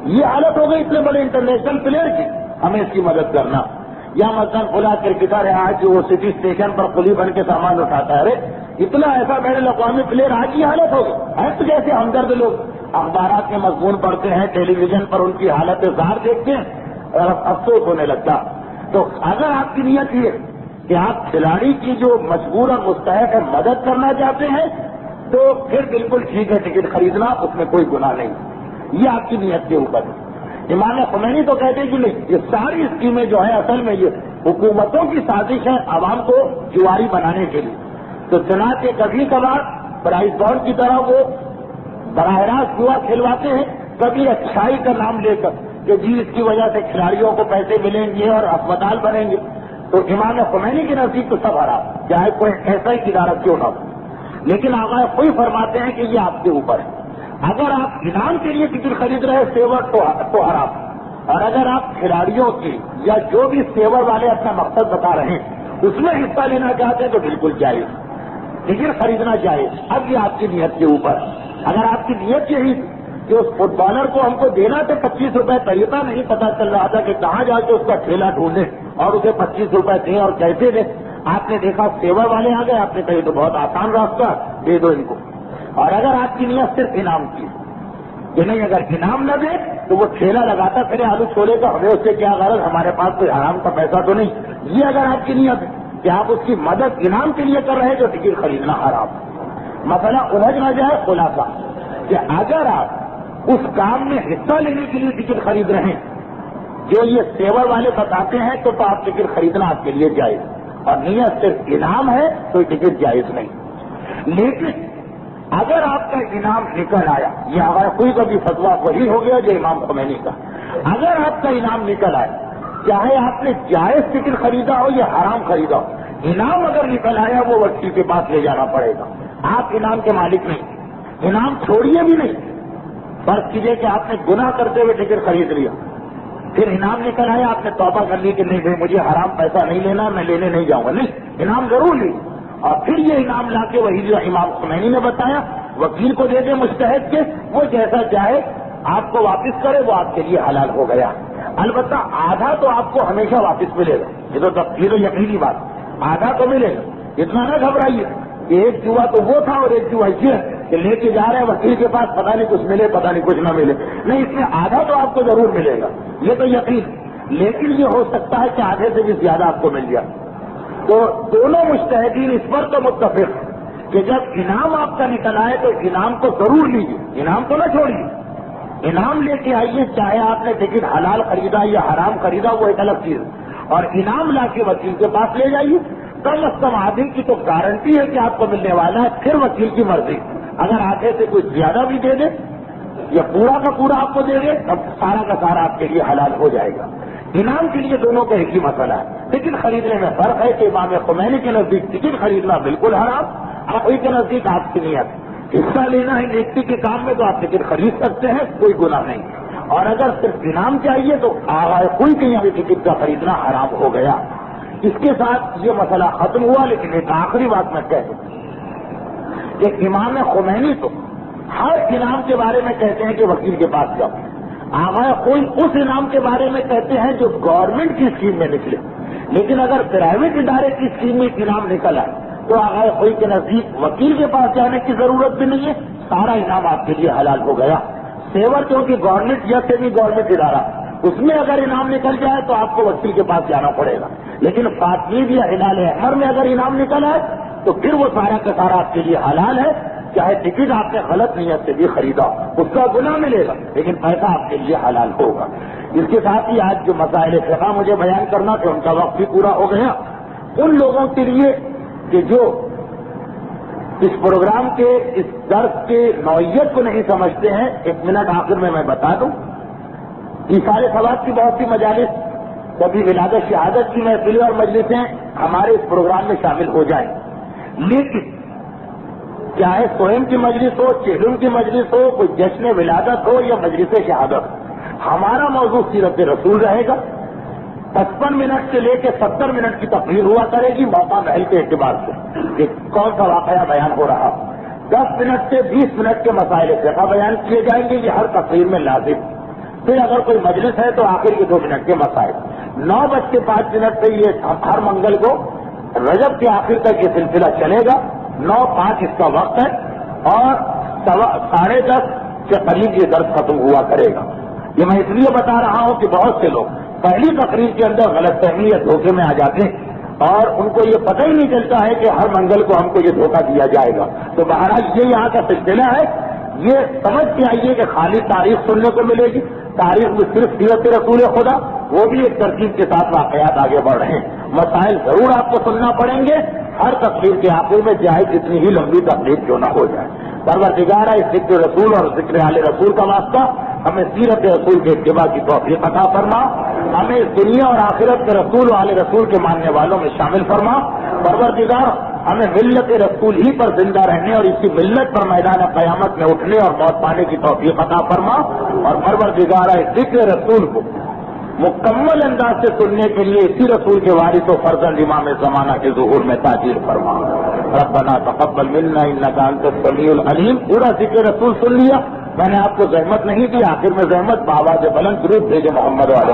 یہ حالت ہو گئی اتنے بڑے انٹرنیشنل پلیئر کی، ہمیں اس کی مدد کرنا. یا مثلا فلاں کرکٹر ہے آج وہ سٹی اسٹیشن پر پلی بن کے سامان اٹھاتا ہے، ارے اتنا ایسا بین الاقوامی پلیئر، آج کی حالت ہو گئی. ہے تو جیسے ہمدرد لوگ اخبارات میں مضمون پڑھتے ہیں، ٹیلی ویژن پر ان کی حالت زار دیکھتے ہیں اور افسوس ہونے لگتا. تو اگر آپ کی نیت یہ کہ آپ کھلاڑی کی جو مجبور اور مستحق ہے مدد کرنا چاہتے ہیں تو پھر بالکل ٹھیک ہے، ٹکٹ خریدنا اس میں کوئی گناہ نہیں، یہ آپ کی نیت کے اوپر ہے. امام خمینی تو کہتے ہیں کہ نہیں، یہ ساری اسکیمیں جو ہیں اصل میں یہ حکومتوں کی سازش ہے عوام کو جواری بنانے کے لیے. تو چنانچہ کبھی کبھار پرائز بانڈ کی طرح وہ براہ راست جوا کھلواتے ہیں، کبھی اچھائی کا نام لے کر کہ جی اس کی وجہ سے کھلاڑیوں کو پیسے ملیں گے اور اسپتال بنیں گے. تو امام خمینی کے نزدیک تو سب حرام، چاہے کوئی ایسا ہی ادارہ کیوں نہ ہو. لیکن آقا کوئی فرماتے ہیں کہ یہ آپ کے اوپر ہے. اگر آپ انعام کے لیے ٹکٹ خرید رہے سیور تو حرام، اور اگر آپ کھلاڑیوں کی یا جو بھی سیور والے اپنا مقصد بتا رہے ہیں اس میں حصہ لینا چاہتے ہیں تو بالکل جائز، ٹکٹ خریدنا جائز. اب یہ آپ کی نیت کے اوپر. اگر آپ کی نیت یہی کہ اس فٹ بالر کو ہم کو دینا تو 25 روپے، طریقہ نہیں پتا چل رہا تھا کہ کہاں جا کے اس کا ٹھیلا ڈھونڈیں اور اسے 25 روپے دیں اور کیسے دیں. آپ نے دیکھا سیور والے آ گئے، آپ نے کہی تو بہت آسان راستہ، دے دو ان کو. اور اگر آپ کی نیت صرف انعام کی کہ نہیں، اگر انعام نہ دے تو وہ ٹھیلا لگاتا پھر آلو چھولے کا، ہمیں اس سے کیا غرض، ہمارے پاس کوئی حرام کا پیسہ تو نہیں. یہ اگر آپ کی نیت ہے کہ آپ اس کی مدد انعام کے لیے کر رہے ہیں تو ٹکٹ خریدنا حرام. مسئلہ الجھ نہ جائے. خلاصہ کہ اگر آپ اس کام میں حصہ لینے کے لیے ٹکٹ خرید رہے ہیں جو یہ سیور والے بتاتے ہیں تو آپ ٹکٹ خریدنا آپ کے لیے جائز، اور نیت صرف انعام ہے تو ٹکٹ جائز نہیں. لیکن اگر آپ کا انعام نکل آیا، یہ ہمارا کوئی کا بھی فتویٰ وہی ہو گیا جو امام خمینی کا، اگر آپ کا انعام نکل آیا، چاہے آپ نے جائز ٹکٹ خریدا ہو یا حرام خریدا ہو، انعام اگر نکل آیا وہ وکیل کے پاس لے جانا پڑے گا. آپ انعام کے مالک نہیں. انعام چھوڑیے بھی نہیں، فرض کیجئے کہ آپ نے گناہ کرتے ہوئے ٹکٹ خرید لیا، پھر انعام نکل آیا، آپ نے توبہ کر لی کہ نہیں بھائی مجھے حرام پیسہ نہیں لینا، میں لینے نہیں جاؤں گا. نہیں، انعام ضرور لی، اور پھر یہ انعام لا کے وہی جو امام خمینی نے بتایا وکیل کو دے دے مجتہد کے، وہ جیسا چاہے آپ کو واپس کرے، وہ آپ کے لیے حلال ہو گیا. البتہ آدھا تو آپ کو ہمیشہ واپس ملے گا، یہ تو یقینی بات، آدھا تو ملے گا. اتنا نہ گھبرائیے کہ ایک جوا تو وہ تھا اور ایک جوا یہ کہ لے کے جا رہے ہیں وکیل کے پاس، پتہ نہیں کچھ ملے پتہ نہیں کچھ نہ ملے. نہیں، اس میں آدھا تو آپ کو ضرور ملے گا، یہ تو یقین. لیکن یہ ہو سکتا ہے کہ آدھے سے بھی زیادہ آپ کو مل جائے. تو دونوں مجتہدین اس پر تو متفق ہیں کہ جب انعام آپ کا نکل آئے تو انعام کو ضرور لیجیے، انعام کو نہ چھوڑیے. انعام لے کے آئیے، چاہے آپ نے ٹکٹ حلال خریدا یا حرام خریدا وہ ایک الگ چیز، اور انعام لا کے وکیل کے پاس لے جائیے. کم از کم آدھے کی تو گارنٹی ہے کہ آپ کو ملنے والا ہے، پھر وکیل کی مرضی. اگر آدھے سے کچھ زیادہ بھی دے دے یا پورا کا پورا آپ کو دے دے تب سارا کا سارا آپ کے لیے حلال ہو جائے گا. انعام کے لیے دونوں کا ایک ہی مسئلہ ہے. ٹکٹ خریدنے میں فرق ہے کہ امام خمینی کے نزدیک ٹکٹ خریدنا بالکل حرام، آپ کے نزدیک آپ کی نیت حصہ لینا ہے نیکی کے کام میں تو آپ ٹکٹ خرید سکتے ہیں، کوئی گناہ نہیں. اور اگر صرف انعام چاہیے تو کوئی کہیں ابھی ٹکٹ کا خریدنا حرام ہو گیا. اس کے ساتھ یہ مسئلہ ختم ہوا. لیکن ایک آخری بات میں کہہ دوں کہ امام خمینی تو ہر انعام کے بارے میں کہتے ہیں کہ وکیل کے پاس جاؤ. کوئی اس انعام کے بارے میں کہتے ہیں جو گورنمنٹ کی اسکیم میں نکلے. لیکن اگر پرائیویٹ ادارے کی اسکیم میں انعام نکل آئے تو آغاز کوئی کے نزدیک وکیل کے پاس جانے کی ضرورت بھی نہیں ہے، سارا انعام آپ کے لیے حلال ہو گیا. سیور کیونکہ گورنمنٹ یا سیمی گورنمنٹ ادارہ، اس میں اگر انعام نکل جائے تو آپ کو وکیل کے پاس جانا پڑے گا. لیکن فاطمید یا ہلال احمر میں اگر انعام نکل آئے تو پھر وہ سارا کا سارا آپ کے لیے حلال ہے. چاہے ٹکٹ آپ نے غلط نیت سے بھی خریدا اس کا گناہ ملے گا، لیکن پیسہ آپ کے لیے حلال ہوگا. اس کے ساتھ ہی آج جو مسائل فقہ مجھے بیان کرنا تھا ان کا وقت بھی پورا ہو گیا. ان لوگوں کے لیے کہ جو اس پروگرام کے اس درس کے نوعیت کو نہیں سمجھتے ہیں، 1 منٹ آخر میں بتا دوں. سارے ثواب کی بہت سی مجالس، کبھی ولادت شہادت کی محفلیں اور مجلسیں ہمارے اس پروگرام میں شامل ہو جائیں. لیکن چاہے سوئم کی مجلس ہو، چہلم کی مجلس ہو، کوئی جشن ولادت ہو یا مجلس شہادت، ہمارا موضوع سیرت رسول رہے گا. 55 منٹ سے لے کے 70 منٹ کی تقریر ہوا کرے گی موقع محل کے اعتبار سے کہ کون سا واقعہ بیان ہو رہا. 10 منٹ سے 20 منٹ کے مسائل فقہ بیان کیے جائیں گے، یہ ہر تقریر میں لازم. پھر اگر کوئی مجلس ہے تو آخر کے 2 منٹ کے مسائل. 9:05 سے یہ ہر منگل کو رجب کے آخر تک یہ سلسلہ چلے گا. 9:05 اس کا وقت ہے اور 10:30 کے قریب یہ درس ختم ہوا کرے گا. یہ میں اس لیے بتا رہا ہوں کہ بہت سے لوگ پہلی تقریر کے اندر غلط فہمی یا دھوکے میں آ جاتے ہیں اور ان کو یہ پتہ ہی نہیں چلتا ہے کہ ہر منگل کو ہم کو یہ دھوکہ دیا جائے گا. تو بہرحال یہ یہاں کا سلسلہ ہے. یہ سمجھ کے آئیے کہ خالی تاریخ سننے کو ملے گی. تاریخ میں صرف سیرت رسول خدا وہ بھی ایک ترتیب کے ساتھ واقعات آگے بڑھ رہے ہیں. مسائل ضرور آپ کو سننا پڑیں گے، ہر تقریر کے آخر میں چاہے جتنی ہی لمبی تقریر کیوں نہ ہو جائے. پروردگار اس ذکر رسول اور ذکر آل رسول کا واسطہ ہمیں سیرت رسول کے اتباع کی توفیق عطا فرما، ہمیں اس دنیا اور آخرت کے رسول و آل رسول کے ماننے والوں میں شامل فرما. پروردگار ہمیں ملت رسول ہی پر زندہ رہنے اور اسی ملت پر میدان قیامت میں اٹھنے اور موت پانے کی توفیق عطا فرما. اور پروردگار اس ذکر رسول کو مکمل انداز سے سننے کے لیے اسی رسول کے وارث و فرزند امام زمانہ کے ظہور میں تاجر فرما. ربنا تقبل منا انک انت السمیع العلیم. پورا ذکر رسول سن لیا، میں نے آپ کو زحمت نہیں دی، آخر میں زحمت بآواز بلند درود بھیجے محمد والے